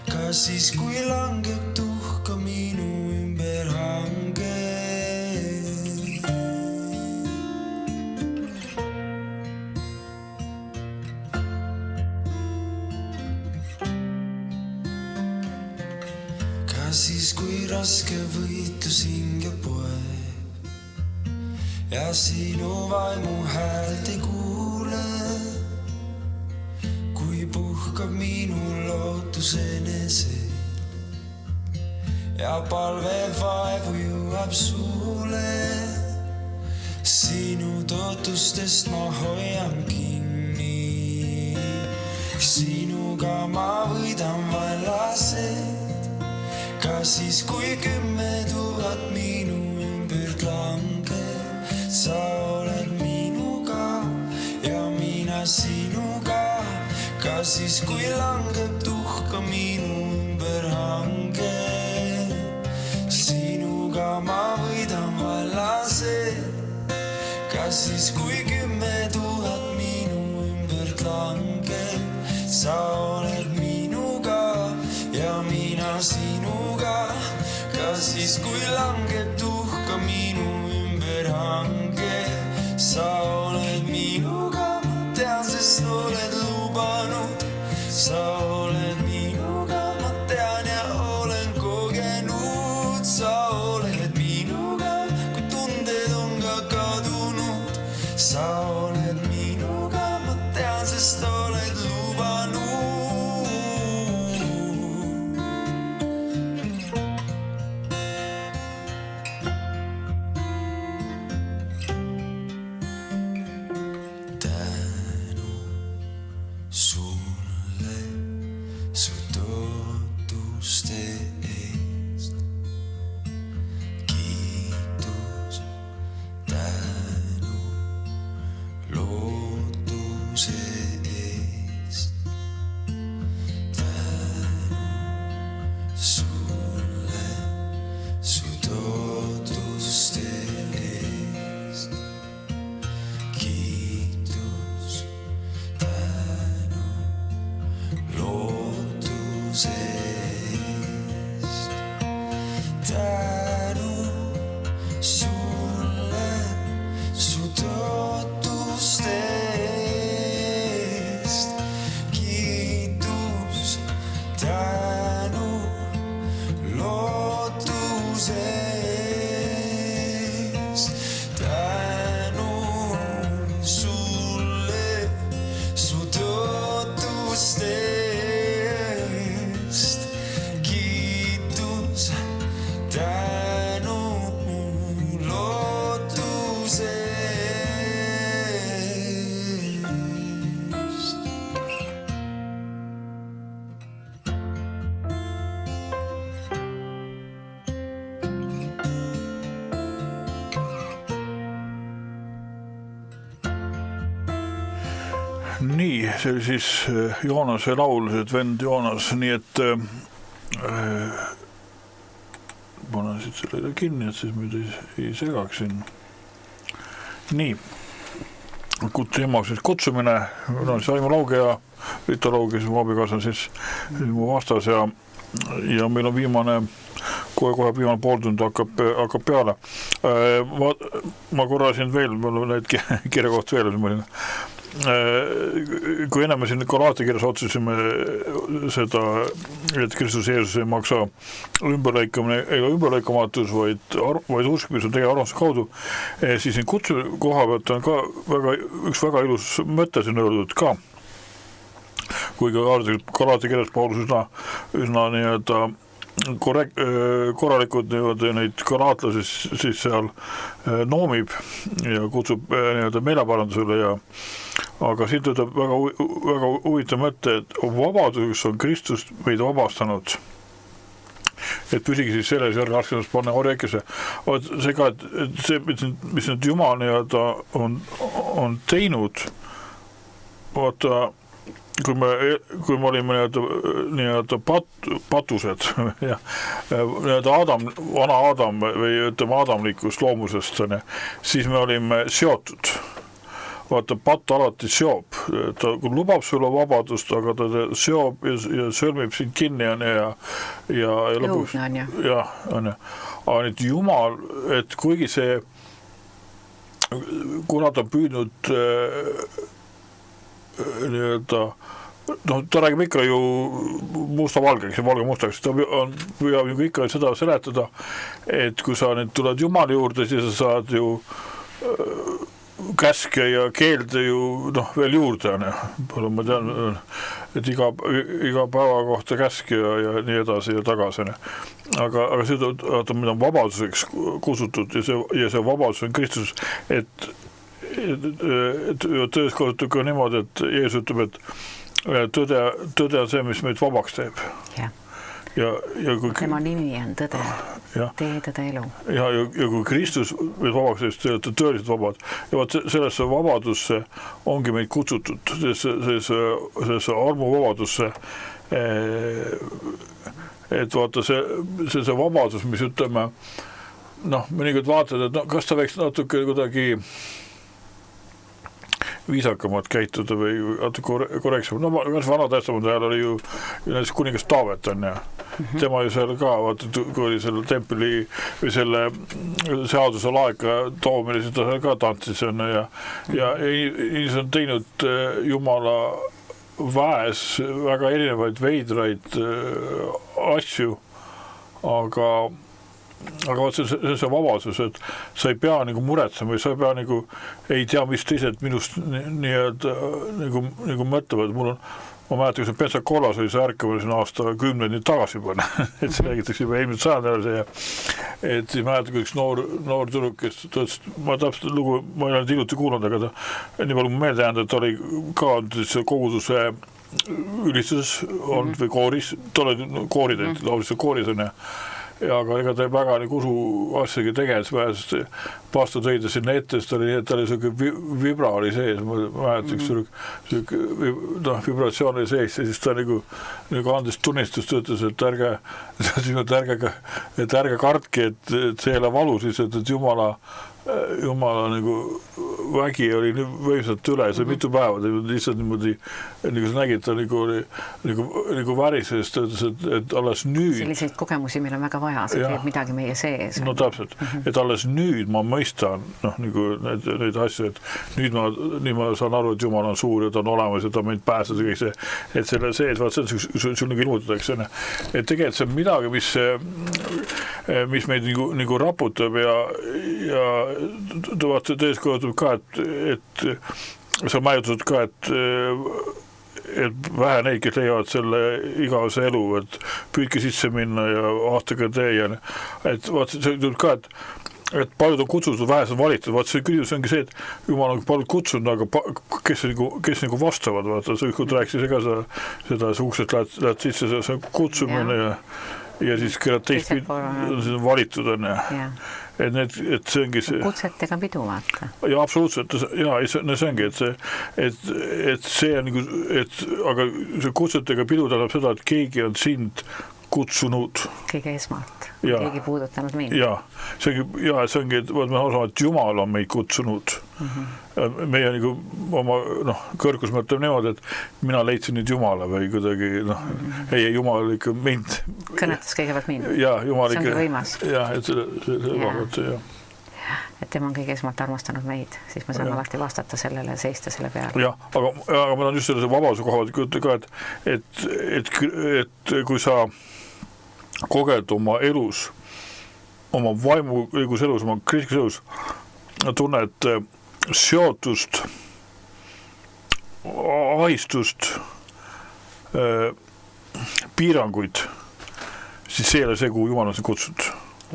ka siis kui langeb tuhka minu ümber hange. Ka siis kui raske võitlus hinge poeb ja sinu vaimu häält ei kuule, puhkab minu lootus enese ja palve vaevu jõuab suule. Sinu tõotustest ma hoian kinni. Sinuga ma võidan vaenlased, ka siis kui 10 000 minu ümbert langeb. Sa oled minuga ja mina sinuga, ka siis kui langeb tuhka minu ümber hange. Sinuga ma võidan vaenlased, ka siis kui 10 000 minu ümbert langeb. Sa oled minuga ja mina sinuga, ka siis kui langeb tuhka minu ümber hange. Sa oled minuga, ma tean, sest oled lubanud. Sa oled minuga, ma tean ja olen kogenud. Sa oled minuga, kui tunded on ka kadunud. Sa oled minuga, ma tean, sest oled lubanud. Tänu sulle su tõotuste eest. Kiitus, tänu lootuse eest. Tänu sulle su tõotuste eest. Kiitus, tänu lootuse eest. Tänu sulle su tõotuste eest. Kiitus, tänu lootuse eest. Tänu sulle su tõotuste eest. Kiitus, tänu lootuse eest. Nii, see oli siis Joonase laul, see vend Joonas, nii et panen siit sellele kinni, et siis meid ei segaks siin. Nii, siis kutsumine, no siis Aimo Lauge ja Rita Lauge, siis mu abikaasa siis mu vastas ja meil on viimane, kohe viimane pooltund hakkab peale. Ma korra siin veel, mul on need kirjakoht veel, kui enne me siin Galaatia-kirjas otsisime seda, et Kristus Jeesus ei maksa ümberlõikamine ega ümberlõikamatus, vaid usk, mis on teie arvastuse kaudu, siis siin kutsu koha pealt on ka üks väga ilus mõte siin öeldud ka. Kuigi Galaatia-kirjas Paulus üsna nii-öelda korralikult neid galaatlasi siis seal noomib ja kutsub nii-öelda meeleparandusele aga siin tuleb väga huvitav mõte, et vabaduseks on Kristus meid vabastanud. Et püsigi siis selles järgi raskendas panna orjakese. See ka, et see, mis nüüd Jumal nii-öelda on teinud, vaata, kui me olime nii-öelda patused, nii-öelda vana Adam või ütleme adamlikust loomusest, siis me olime seotud. Vaata, patt alati seob, ta lubab sulle vabadust, aga ta seob ja sõlmib sind kinni ja lõpuks. Õudne on ju. Jah, on ju. Aga nüüd Jumal, et kuigi see, kuna ta on püüdnud nii-öelda, ta räägib ikka ju musta-valgeks ja valge-mustaks, ta püüab ju ikka seda seletada, et kui sa nüüd tuled Jumali juurde, siis sa saad ju käske ja keelde ju veel juurde on. Ma tean, et iga päeva kohta käske ja nii edasi ja tagasi. Aga see mida on vabaduseks kutsutud ja see vabadus on Kristus, et töös kasutab ka niimoodi, et Jeesus ütleb, et tõde on see, mis meid vabaks teeb. Ja kui tema nimi on tõde, tee tõde elu. Ja kui Kristus meid vabaks teeb, siis te tõeliselt vabad. Ja vaat sellesse vabadusse ongi meid kutsutud, sellesse armu vabadusse, et vaata see vabadus, mis ütleme, mõnikord vaatad, et kas ta võiks natuke kuidagi viisakamad käituda või korrektsem. Kas vana testamendi ajal oli ju näiteks kuningas Taavet on tema ju seal ka, vaata, kui oli selle templi või selle seaduse laeka toomine, siis ta seal ka tantsis ja inimesed on teinud Jumala väes väga erinevaid veidraid asju, aga vaat see vabadus, et sa ei pea nagu muretsema või sa ei pea nagu ei tea, mis teised minust nagu mõtlevad. Ma mäletan, kui see Pensacoolas oli see ärkamine siin aasta 10 tagasi juba, et see räägitakse juba eelmised sajandajal et siis mäletan, kui üks noor tüdruk, kes tõttis, ma täpselt lugu, ma ei ole hiljuti kuulnud, aga ta nii palju meelde jäänud, et ta oli ka koguduse ülistuses olnud või kooris, ta oli koorid, lauliselt kooris on aga ega ta väga nagu usu asjagi tegeles, pastor tõi ta sinna ette, siis ta oli selline vibra oli sees, ma mäletan, selline vibratsioon oli sees ja siis ta nagu andis tunnistust, ütles, et ärge kartki, et see ei ole valu siis, et Jumala nagu vägi oli nii võimsalt üle, see mitu päeva, lihtsalt niimoodi, nagu sa nägid, ta nagu värises, ta ütles, et alles nüüd. Selliseid kogemusi meil on väga vaja, see teeb midagi meie sees. No täpselt, et alles nüüd ma mõistan nagu neid asju, et nüüd ma saan aru, et Jumal on suur ja ta on olemas ja ta meid pääsed ja kõik see, et selle sees, vaat see sul nagu ilmutatakse, et tegelikult see on midagi, mis meid nagu raputab ja vaata tões kohtab ka, et sa majutud ka, et vähe neid, kes leiavad selle igavese elu, et püüdke sisse minna ja aastaga tee ja et vaat see tuleb ka, et paljud on kutsutud, vähesed valitud, vaat see küsimus ongi see, et Jumal on paljud kutsunud, aga kes nagu vastavad, vaata, sa ükskord rääkisid ka seda uksest lähed sisse, see kutsumine ja siis teist valitud on et see ongi see kutsetega pidu vaata. Ja absoluutselt, see ongi, et see on nagu, aga see kutsetega pidu tähendab seda, et keegi on sind kutsunud. Keegi esmalt, keegi puudutanud mind. See ongi, et me osame, et Jumal on meid kutsunud. Meie nagu oma kõrgus mõtleb niimoodi, et mina leidsin nüüd Jumala või kuidagi, ei, Jumal ikka mind. Kõnetas kõigepealt mind. Jumal ikka. See ongi võimas. Et tema on kõige esmalt armastanud meid, siis me saame alati vastata sellele ja seista selle peale. Aga ma tahan just selle vabaduse koha ka, et kui sa koged oma elus, oma vaimuligus elus, oma kristlikus elus, tunned seotust, ahistust, piiranguid, siis see ei ole see, kuhu Jumal on sind kutsunud.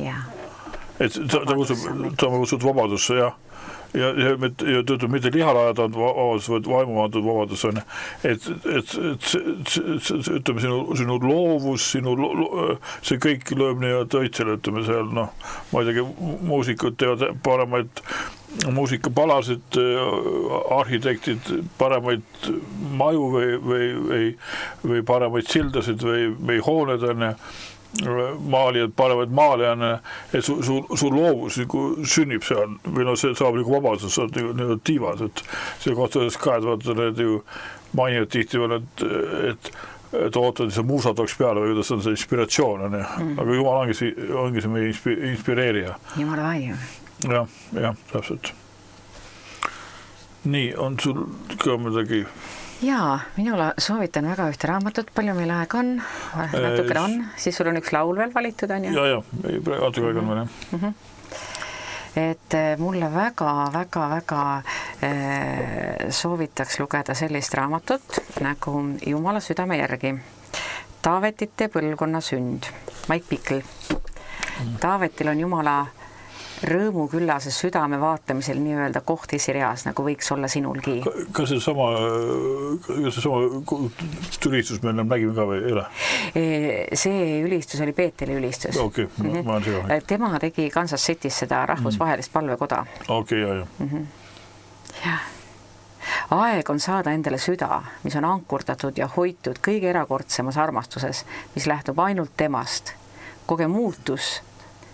Jah. Et ta kutsub vabadusse ja töötab mitte lihalajad on vabadus, vaid vaimu antud vabadus on. Et ütleme, sinu loovus, see kõik lööb nii õitsele, ütleme seal, ma ei teagi, muusikud teevad paremaid muusikapalasid, arhitektid paremaid maju või paremaid sildasid või hooned on ja maalijad panevad maalijana, et su loovus sünnib seal või see saab vabadus, sa oled tiivas, et see kohta kaed vaata need ju mainivad tihti veel, et ootad, see muusad oleks peale või kuidas on see inspiratsioon on, aga Jumal ongi see meie inspireerija. Jumala vaim. jah, täpselt. Nii, on sul ka midagi? Jaa, minule soovitan väga ühte raamatut, palju meil aeg on, natukene on, siis sul on üks laul veel valitud, on ju? Ja, natuke aeg on veel, Et mulle väga soovitaks lugeda sellist raamatut nagu Jumala südame järgi. Taavetite põlvkonna sünd, Mike Bickle. Taavetil on Jumala rõõmuküllase südame vaatlemisel nii-öelda koht esireas, nagu võiks olla sinulgi. Kas see sama ülistus me nägime ka või ei ole? See ülistus oli Peeteli ülistus. Okei, ma olen seda. Tema tegi Kansas City's seda rahvusvahelist palvekoda. Okei, jah. Aeg on saada endale süda, mis on ankurdatud ja hoitud kõige erakordsemas armastuses, mis lähtub ainult temast. Koge muutus,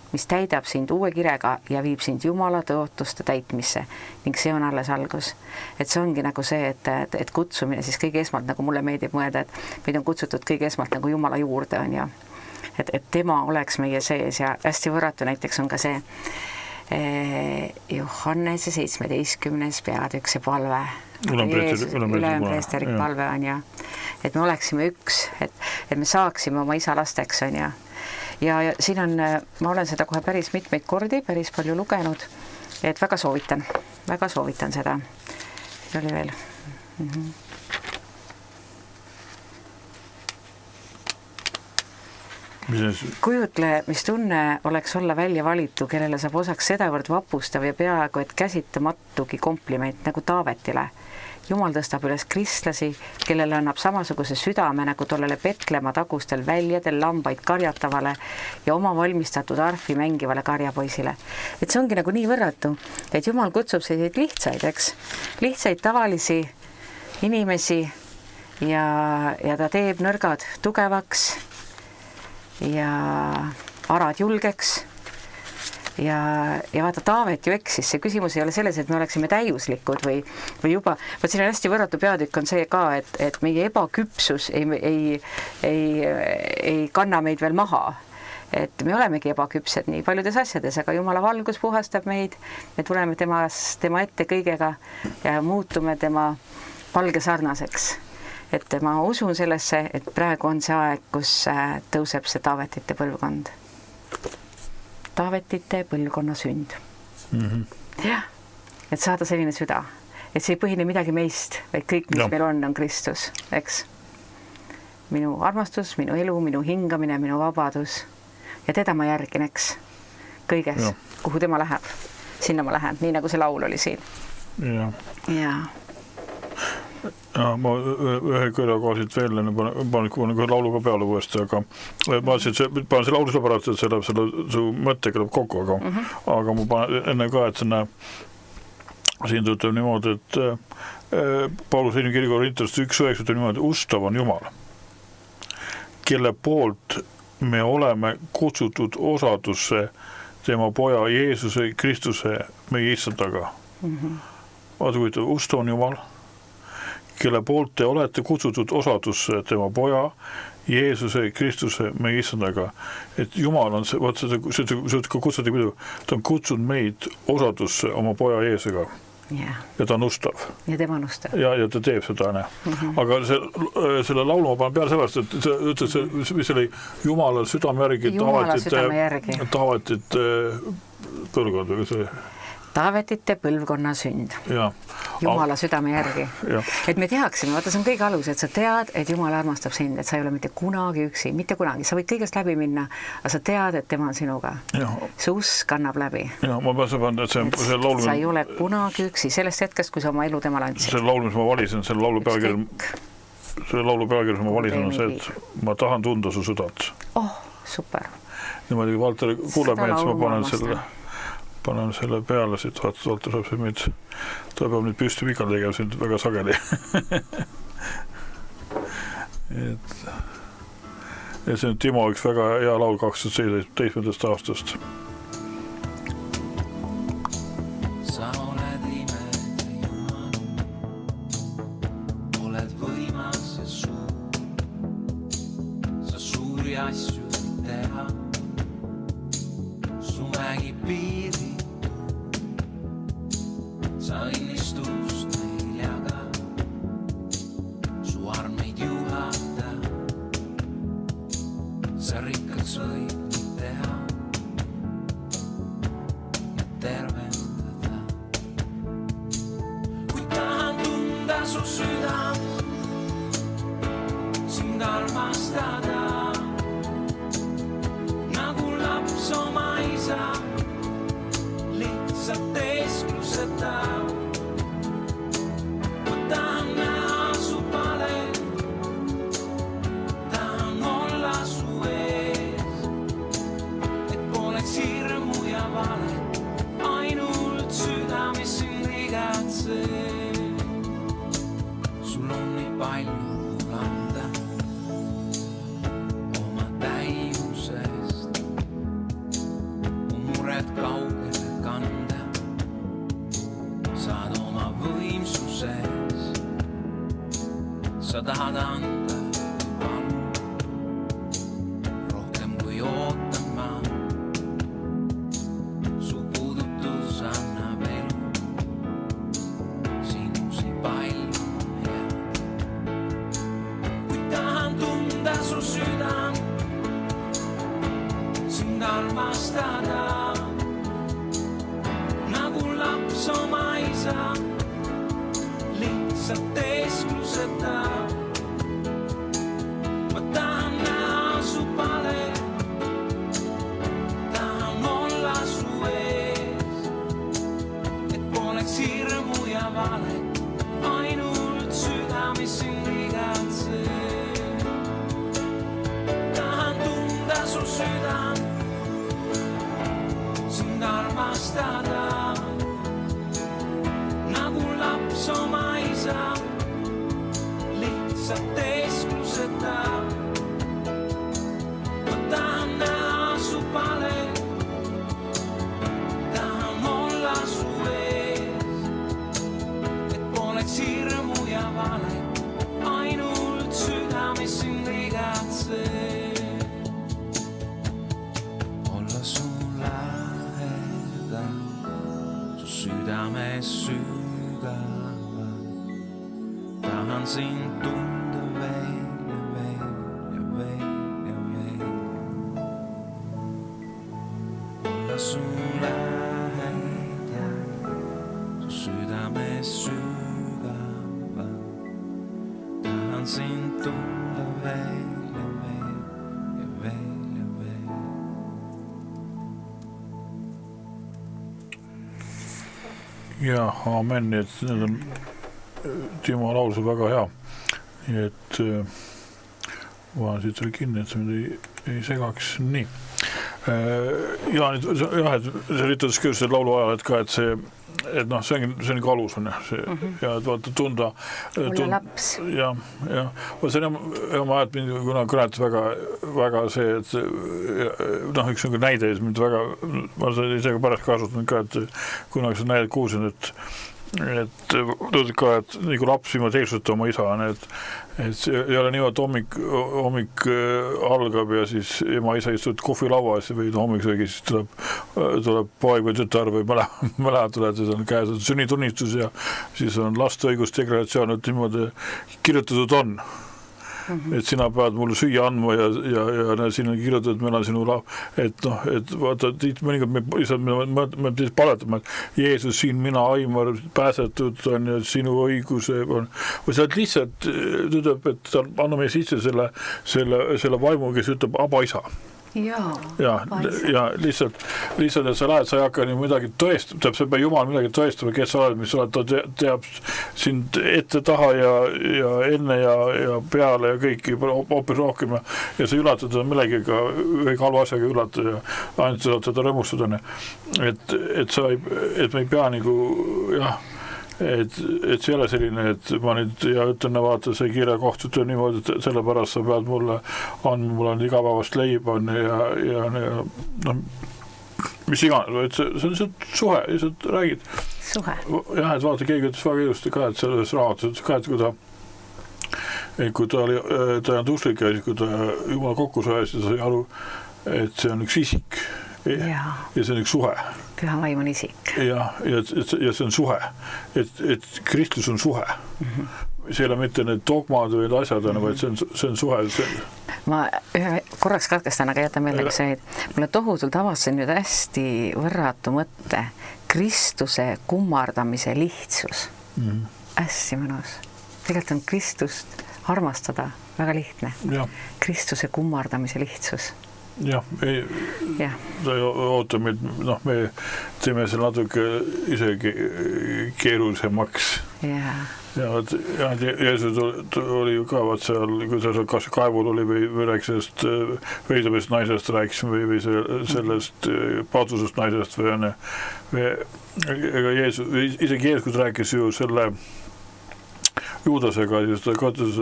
mis täidab sind uue kirega ja viib sind Jumala tõotuste täitmisse ning see on alles algus. Et see ongi nagu see, et kutsumine siis kõige esmalt, nagu mulle meeldib mõelda, et meid on kutsutud kõige esmalt nagu Jumala juurde on ja et tema oleks meie sees ja hästi võrratu näiteks on ka see Johannese 17. peatükk see palve. Ülempreesterik palve on ja et me oleksime üks, et me saaksime oma isa lasteks on ja siin on, ma olen seda kohe päris mitmeid kordi, päris palju lugenud, et väga soovitan seda. See oli veel. Kujutle, mis tunne oleks olla välja valitu, kellele saab osaks sedavõrd vapustav ja peaaegu, et käsitamatugi kompliment nagu Taavetile. Jumal tõstab üles kristlasi, kellele annab samasuguse südame nagu tollele Betlema tagustel väljadel lambaid karjatavale ja oma valmistatud arfi mängivale karjapoisile. Et see ongi nagu nii võrratu, et Jumal kutsub selliseid lihtsaid, eks? Lihtsaid tavalisi inimesi ja ta teeb nõrgad tugevaks ja arad julgeks. Ja vaata, Taavet ju eksis, see küsimus ei ole selles, et me oleksime täiuslikud või juba, võt siin on hästi võrratu peatükk on see ka, et meie ebaküpsus ei kanna meid veel maha. Et me olemegi ebaküpsed nii paljudes asjades, aga Jumala valgus puhastab meid, me tuleme tema ette kõigega ja muutume tema valge sarnaseks. Et ma usun sellesse, et praegu on see aeg, kus tõuseb see Taavetite põlvkond. Taavetite põlvkonna sünd. Jah, et saada selline süda, et see ei põhine midagi meist, vaid kõik, mis meil on Kristus, eks? Minu armastus, minu elu, minu hingamine, minu vabadus ja teda ma järgin, eks? Kõiges, kuhu tema läheb, sinna ma lähen, nii nagu see laul oli siin. Ja. Ma ühe kõrvaga siit veel panen lauluga peale uuesti, aga ma panen see laulu sellepärast, et see läheb su mõttega läheb kokku, aga ma panen enne ka, et siin töötab niimoodi, et Paulus inimkiri Korintast 1.9 ütleb niimoodi, ustav on Jumal, kelle poolt me oleme kutsutud osadusse tema poja Jeesuse Kristuse meie issandaga. Vaata kujutab, ustav on Jumal, kelle poolt te olete kutsutud osadusse tema poja Jeesuse Kristuse meie issandaga. Et Jumal on see, vaat see ka kutsati pidu, ta on kutsunud meid osadusse oma poja Jeesega. Ja ta on ustav. Ja tema on ustav. Ja ta teeb seda, ne. Aga selle laulu ma panen peale sellest, et see ütles, mis oli Jumala südame järgi. Jumala südame järgi. Taavetite põlvkond, või see? Taavetite põlvkonna sünd. Ja, Jumala südame järgi. Ja. Et me teaksime, vaata, see on kõige alus, et sa tead, et Jumal armastab sind, et sa ei ole mitte kunagi üksi, mitte kunagi, sa võid kõigest läbi minna, aga sa tead, et tema on sinuga. See usk annab läbi. Ja, ma pean, et see laul... Sa ei ole kunagi üksi, sellest hetkest, kui sa oma elu temale andsid. See laul, mis ma valisin, selle laulu pealkirjas ma valisin on see, et ma tahan tunda su südant. Super. Niimoodi Valter kuuleb meid, siis ma panen selle peale siit, Valter saab see meid, ta peab nüüd püsti pikalt tegema siin väga sageli. Ja see on Timo üks väga hea laul 2017 aastast. Sa oled imeline Jumal, oled võimas ja suur, sa suuri asju teha, su vägi piiri. Sa õnnistust meil jaga, su armeid juhata, sa rikkaks võid teha ja tervendada. Kui tahan tunda su südam, sind armastada, nagu laps oma isa, lihtsalt eeskluseta. Sa tahad anda valu, rohkem kui ootan ma. Su puudutus annab elu, sinusi palju jääb. Kui tahan tunda su südam, sind armastada, nagu laps oma isa, lihtsalt eeskluseta. Nagu laps oma isa, lihtsalt eeskluseta. Ma tahan näha su palet, tahan olla su ees, et poleks hirmu ja valet, ainult südames sind igatseb. Olla su lähedal, su südames sügaval, tahan sind tunda veel ja veel ja veel ja veel. Olla su lähedal, su südames sügaval, tahan sind tunda veel ja veel ja veel ja veel. Ja, amen, et need on Timo laulsu väga hea. Nii et vaan siit oli kinni, et see mind ei segaks. Nii. Ja, et see üritades küll see laulu ajal, et ka, et see, et noh, see on ka alus on see, ja et vaata tunda olla laps ja see on oma ajad mind kuna kõnetas väga see, et noh, üks on näide mind väga, ma olen isegi pärast kasutanud ka, et kunagi see näide kuulsin, et tundid ka, et nagu laps ilma teelsuta oma isa on, et ei ole niimoodi, hommik algab ja siis ema isa istud kohvilauas või hommikusöögi, siis tuleb poeg või tütar või mõlemad tuleb, siis on käes sünnitunnistus ja siis on laste õigusdeklaratsioon, et niimoodi kirjutatud on. et sina pead mulle süüa andma ja siin on kirjutatud, et meil on sinu et noh, et vaata, mõnikord me teist paletame, et Jeesus, siin mina, Aimar, pääsetud on ja sinu õiguse on, või sa lihtsalt ütleb, et anna meie sisse selle vaimu, kes ütleb aba isa. Ja lihtsalt, et sa lähed, sa ei hakka nii midagi tõestama, see peab Jumal midagi tõestama, kes sa oled, mis sa oled, ta teab sind ette taha ja enne ja peale ja kõiki hoopis rohkem ja sa ei ülata teda millegiga, või halva asjaga ülata ja ainult saad seda rõmustada. Et me ei pea nagu, jah, et see ei ole selline, et ma nüüd ja ütlen, vaata, see kirjakoht ütleb niimoodi, et sellepärast sa pead mulle andma, mul on igapäevast leiba ja noh, mis iganes, see on lihtsalt suhe, lihtsalt räägid. Suhe. Jah, et vaata, keegi ütles väga ilusti ka, et selles raamatus ütles ka, et kui ta on usklik ja kui ta Jumala kokku sai, siis sai aru, et see on üks isik. Ja see on üks suhe. Püha vaim on isik. Ja see on suhe. Et Kristus on suhe. See ei ole mitte need dogmad või asjad, vaid see on suhe. Ma ühe korraks katkestan, aga jätan meelde, kus olid. Mulle tohutult avastasin nüüd hästi võrratu mõtte. Kristuse kummardamise lihtsus. Hästi mõnus. Tegelikult on Kristust armastada väga lihtne. Kristuse kummardamise lihtsus. Jah, ta oota meid, noh, me teeme selle natuke isegi keerulisemaks. Ja Jeesus oli ju ka vaat seal, kui ta kas kaevul oli või rääkis sellest veidabest naisest rääkisime või sellest paadusest naisest või on ega Jeesus, isegi Jeesus rääkis ju selle Juudasega, siis ta katsus,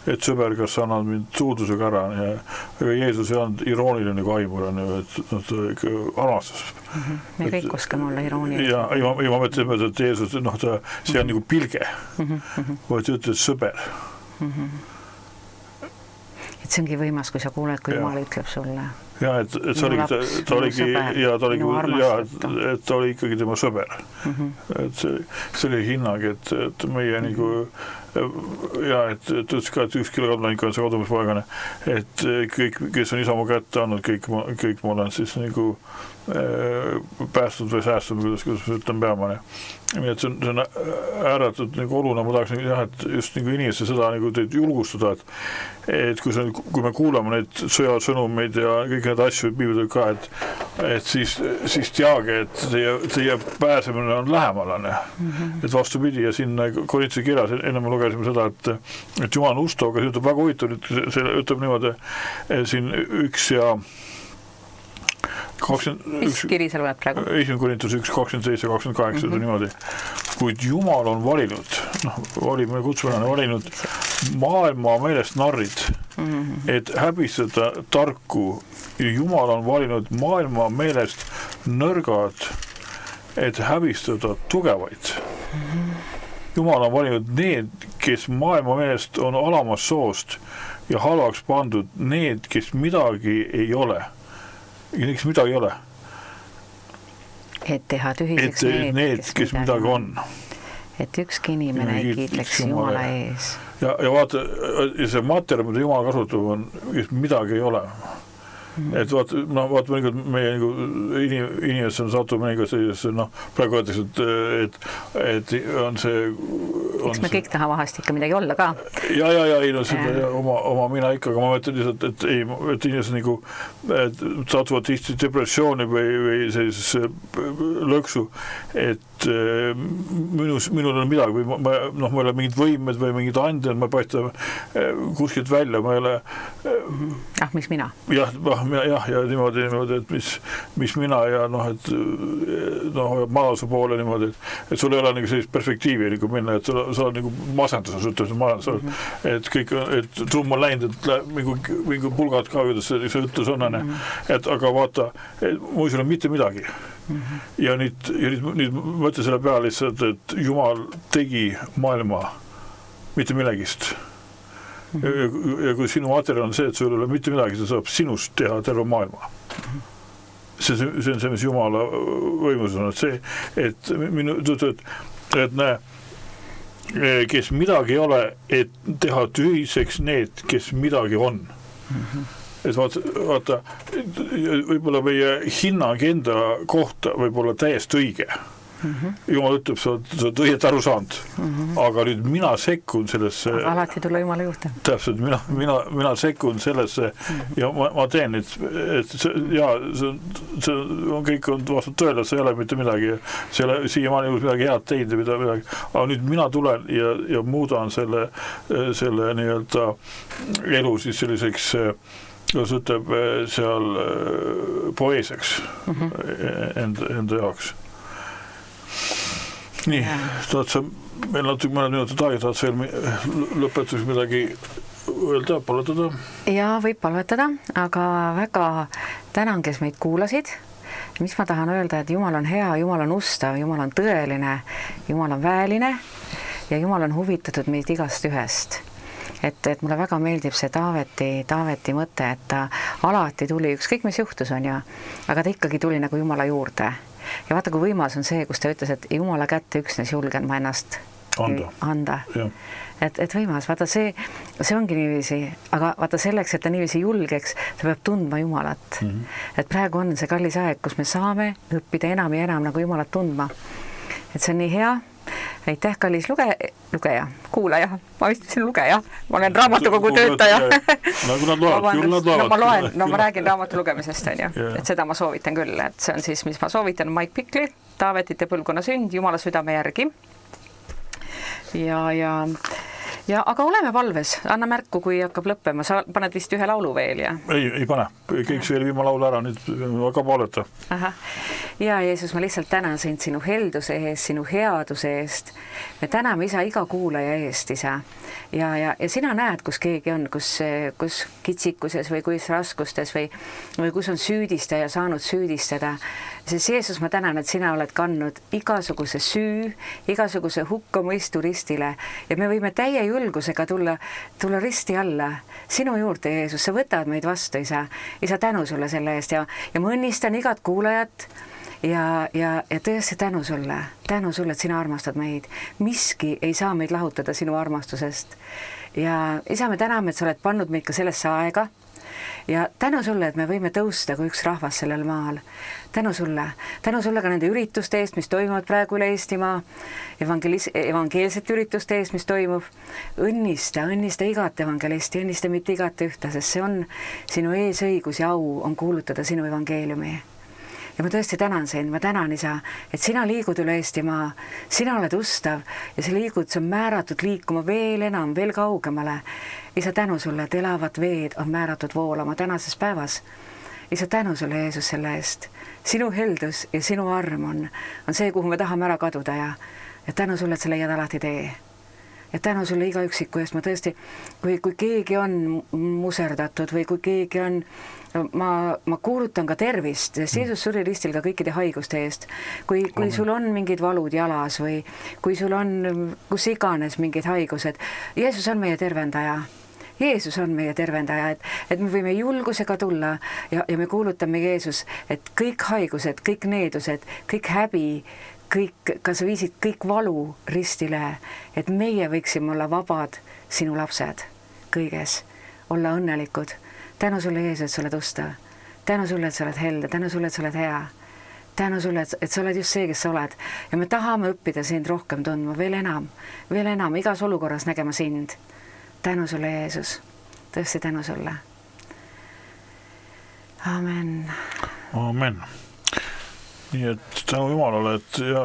et sõber, kas sa annad mind suudlusega ära ja Jeesus ei olnud irooniline nagu Aimur, et ta ikka armastas. Me kõik oskame olla irooniline. Ja ma mõtlen, et Jeesus, see on nagu pilge, vaid ütles sõber. Et see ongi võimas, kui sa kuuled, kui Jumal ütleb sulle. Ja, et ta oli ikkagi tema sõber. Et see oli hinnag, et meie nagu ja, et ütles ka, et üks kilokadlanik on see kodumispoegane, et kõik, kes on Isamaa kätte andnud, kõik ma olen siis nagu päästud või säästud, kuidas ütlen peamane. Nii et see on ääretult nagu oluline, ma tahaks jah, et just nagu inimesi seda nagu teid julgustada, et kui me kuulame neid sõjasõnumeid ja kõik need asju piibidel ka, et siis teage, et teie pääsemine on lähemalane. Et vastupidi ja sinna Korintuse kirjas enne me lugesime seda, et Jumal on ustav, aga see ütleb väga huvitav, ütleb niimoodi siin 1 ja 21, mis kiri seal võet praegu? 1 Korintus 1, 27 ja 28 niimoodi. Kuid Jumal on valinud, valimine kutsumine on valinud maailma meelest narrid, et häbistada tarku. Jumal on valinud maailma meelest nõrgad, et häbistada tugevaid. Jumal on valinud need, kes maailma meelest on alamas soost ja halvaks pandud, need, kes midagi ei ole. Kes midagi ei ole. Et teha tühiseks need, kes midagi on. Et ükski inimene ei kiitleks Jumala ees. Ja vaata, see materjal, mida Jumal kasutab, on, kes midagi ei ole. Et vaata, mõnikord meie inimesed on sattunud mõnikord sellisesse, praegu öeldakse, et on see... Eks me kõik taha vahest ikka midagi olla ka. Ja, seda oma mina ikka, aga ma mõtlen lihtsalt, et inimesed nagu satuvad tihti depressiooni või sellisesse lõksu, et minul on midagi, või ma ei ole mingid võimed või mingid andjad, ma ei paista kuskilt välja, ma ei ole... mis mina? Ja niimoodi, et mis mina ja et madaluse poole niimoodi, et sul ei ole nagu sellist perspektiivi nagu minna, et sa oled nagu masenduses, et kõik, et trumm on läinud, et mingi pulgad ka, kuidas see ütlus on, et aga vaata, muis ei ole mitte midagi. Ja nüüd mõtle selle peale lihtsalt, et Jumal tegi maailma mitte millegist. Ja kui sinu materjal on see, et sul ei ole mitte midagi, see saab sinust teha terve maailma. See on see, mis Jumala võimus on, et see, et näe, kes midagi ei ole, et teha tühiseks need, kes midagi on. Et vaata, võib-olla meie hinnang enda kohta võib olla täiesti õige. Jumal ütleb, sa oled õiget aru saanud, aga nüüd mina sekkun sellesse. Alati tulla Jumala juurde. Täpselt, mina sekkun sellesse ja ma teen, et see on kõik on vastu tõele, see ei ole mitte midagi, see ei ole siiamaani midagi head teinud ja midagi, aga nüüd mina tulen ja muudan selle nii-öelda elu siis selliseks, kuidas ütleb seal poeeseks enda jaoks. Nii, tahad sa, meil natuke mõned minutit aega, tahad sa veel lõpetuseks midagi öelda, palvetada? Jaa, võib palvetada, aga väga tänan, kes meid kuulasid. Mis ma tahan öelda, et Jumal on hea, Jumal on ustav, Jumal on tõeline, Jumal on väeline ja Jumal on huvitatud meid igast ühest. Et mulle väga meeldib see Taaveti mõte, et ta alati tuli, ükskõik mis juhtus on ja, aga ta ikkagi tuli nagu Jumala juurde. Ja vaata, kui võimas on see, kus ta ütles, et Jumala kätte üksnes julgen ma ennast anda. Et võimas, vaata see ongi niiviisi, aga vaata selleks, et ta niiviisi julgeks, ta peab tundma Jumalat. Et praegu on see kallis aeg, kus me saame õppida enam ja enam nagu Jumalat tundma. Et see on nii hea. Aitäh, kallis lugeja, kuulaja, ma ütlesin lugeja, ma olen raamatukogu töötaja. Nagu nad loevad, ma räägin raamatu lugemisest, on ju, et seda ma soovitan küll, et see on siis, mis ma soovitan, Mike Pickli, Taavetite põlvkonna sünd, Jumala südame järgi. Ja aga oleme palves, anna märku, kui hakkab lõppema, sa paned vist ühe laulu veel, ja? Ei pane, kõik see viima laulu ära, nüüd väga palveta. Ja Jeesus, ma lihtsalt tänan sind sinu helduse eest, sinu headuse eest. Me täname isa iga kuulaja eest, isa. Ja sina näed, kus keegi on, kus kitsikuses või kus raskustes või kus on süüdistaja saanud süüdistada. Siis Jeesus, ma tänan, et sina oled kandnud igasuguse süü, igasuguse hukkamõistu ristile ja me võime täie julgusega tulla risti alla sinu juurde, Jeesus, sa võtad meid vastu, isa. Isa, tänu sulle selle eest ja ma õnnistan igat kuulajat ja tõesti tänu sulle, et sina armastad meid. Miski ei saa meid lahutada sinu armastusest. Ja isa, me täname, et sa oled pannud meid ka sellesse aega ja tänu sulle, et me võime tõusta kui üks rahvas sellel maal. Tänu sulle ka nende ürituste eest, mis toimuvad praegu üle Eestimaa, evangeelsete ürituste eest, mis toimub. Õnnista igat evangelisti, õnnista mitte igat ühte, sest see on sinu eesõigus ja au on kuulutada sinu evangeeliumi. Ja ma tõesti tänan sind, ma tänan, isa, et sina liigud üle Eestimaa, sina oled ustav ja see liigud, see on määratud liikuma veel enam, veel kaugemale. Isa, tänu sulle, et elavad veed on määratud voolama tänases päevas. Isa, tänu sulle, Jeesus, selle eest. Sinu heldus ja sinu arm on see, kuhu me tahame ära kaduda ja tänu sulle, et sa leiad alati tee. Ja tänu sulle iga üksiku eest, ma tõesti, kui keegi on muserdatud või kui keegi on, ma kuulutan ka tervist, sest Jeesus suri ristil ka kõikide haiguste eest. Kui sul on mingid valud jalas või kui sul on kus iganes mingid haigused, Jeesus on meie tervendaja. Jeesus on meie tervendaja, et me võime julgusega tulla ja me kuulutame Jeesus, et kõik haigused, kõik needused, kõik häbi, ka sa viisid kõik valu ristile, et meie võiksime olla vabad sinu lapsed kõiges, olla õnnelikud. Tänu sulle, Jeesus, et sa oled ustav. Tänu sulle, et sa oled helde, tänu sulle, et sa oled hea. Tänu sulle, et sa oled just see, kes sa oled. Ja me tahame õppida sind rohkem tundma, veel enam, igas olukorras nägema sind. Tänu sulle, Jeesus. Tõesti tänu sulle. Amen. Amen. Nii et tänu Jumalale, et ja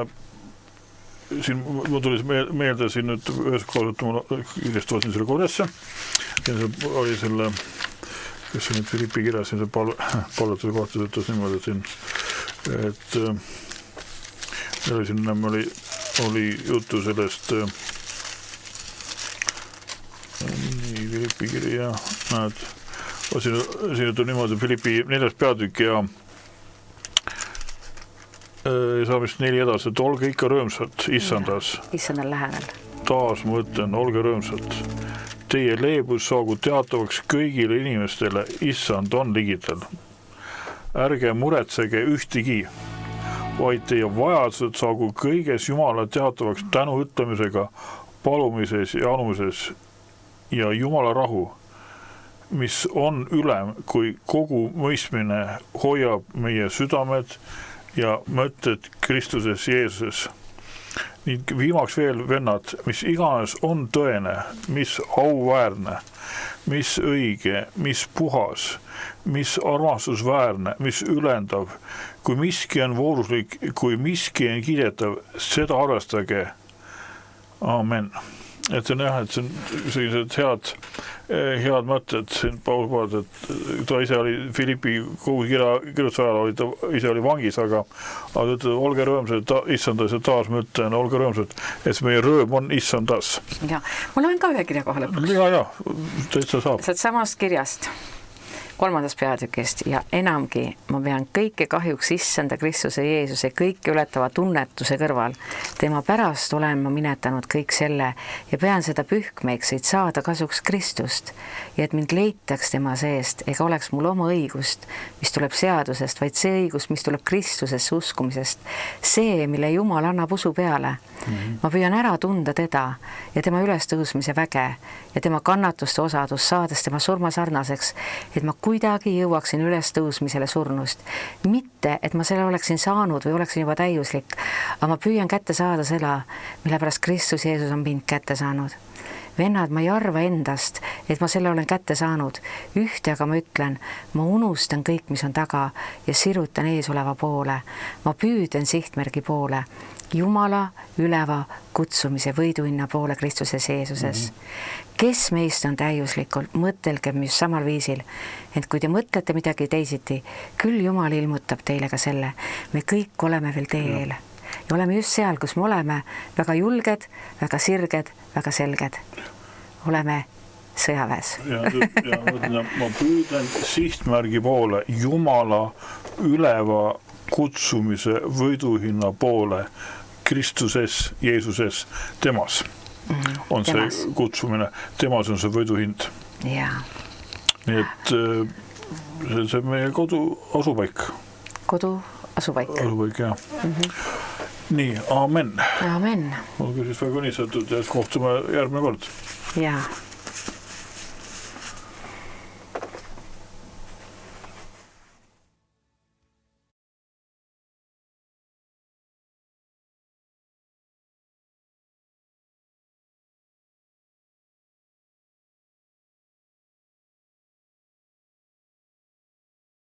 siin mul tuli meelde siin nüüd ühes kohas, et ma kiiresti võtsin selle korjasse ja see oli selle, kes see nüüd Filippi kirjas siin see palvetuse kohta ütles niimoodi, et siin, et meil oli siin oli juttu sellest nii Filippi kiri ja näed, siin üttu niimoodi Filippi 4. peatükk ja saamist 4 edasi, et olge ikka rõõmsad issandas. Issandal lähedal. Taas ma ütlen, olge rõõmsad. Teie leebus saagu teatavaks kõigile inimestele, issand on ligidal. Ärge muretsege ühtegi, vaid teie vajadused saagu kõiges Jumala teatavaks tänu ütlemisega palumises ja anumises ja Jumala rahu, mis on ülem, kui kogu mõistmine hoiab meie südamed ja mõtted Kristuses Jeesuses. Ning viimaks veel, vennad, mis iganes on tõene, mis auväärne, mis õige, mis puhas, mis armastusväärne, mis ülendav, kui miski on vooruslik, kui miski on kiidetav, seda arvestage. Amen. Et see on jah, et see on sellised head mõtted siin Paul poolt, et ta ise oli Filippi kogu kirjutuse ajal, ta ise oli vangis, aga ütleb, olge rõõmsad, issandas ja taas ma ütlen, olge rõõmsad, et meie rõõm on issandas. Ja, ma loen ka ühe kirja kohe lõpuks. Ja, täitsa saab. Sealt samast kirjast, 3. peatükist ja enamgi ma pean kõike kahjuks issanda Kristuse Jeesuse kõike ületava tunnetuse kõrval. Tema pärast olen ma minetanud kõik selle ja pean seda pühkmeiks, et saada kasuks Kristust ja et mind leitaks tema seest ega oleks mul oma õigust, mis tuleb seadusest, vaid see õigus, mis tuleb Kristusesse uskumisest. See, mille Jumal annab usu peale. Ma püüan ära tunda teda ja tema ülestõusmise väge ja tema kannatuste osadus, saades tema surma sarnaseks, et ma kuidagi jõuaksin ülestõusmisele surnust. Mitte, et ma selle oleksin saanud või oleksin juba täiuslik, aga ma püüan kätte saada seda, mille pärast Kristus Jeesus on mind kätte saanud. Vennad, ma ei arva endast, et ma selle olen kätte saanud. Ühte aga ma ütlen, ma unustan kõik, mis on taga ja sirutan ees oleva poole. Ma püüden sihtmärgi poole, Jumala üleva kutsumise võiduhinna poole Kristuses Jeesuses. Kes meist on täiuslikult, mõtelgem just samal viisil, et kui te mõtlete midagi teisiti, küll Jumal ilmutab teile ka selle. Me kõik oleme veel teel ja oleme just seal, kus me oleme, väga julged, väga sirged, väga selged. Oleme sõjaväes. Ma püüden sihtmärgi poole, Jumala üleva kutsumise võiduhinna poole Kristuses, Jeesuses, temas on temas. See kutsumine, temas on see võiduhind. Ja. Nii et see on meie kodu asupaik. Kodu asupaik. Asupaik, jah. Nii, amen. Amen. Olge siis väga õnnistatud ja kohtume järgmine kord. Jaa.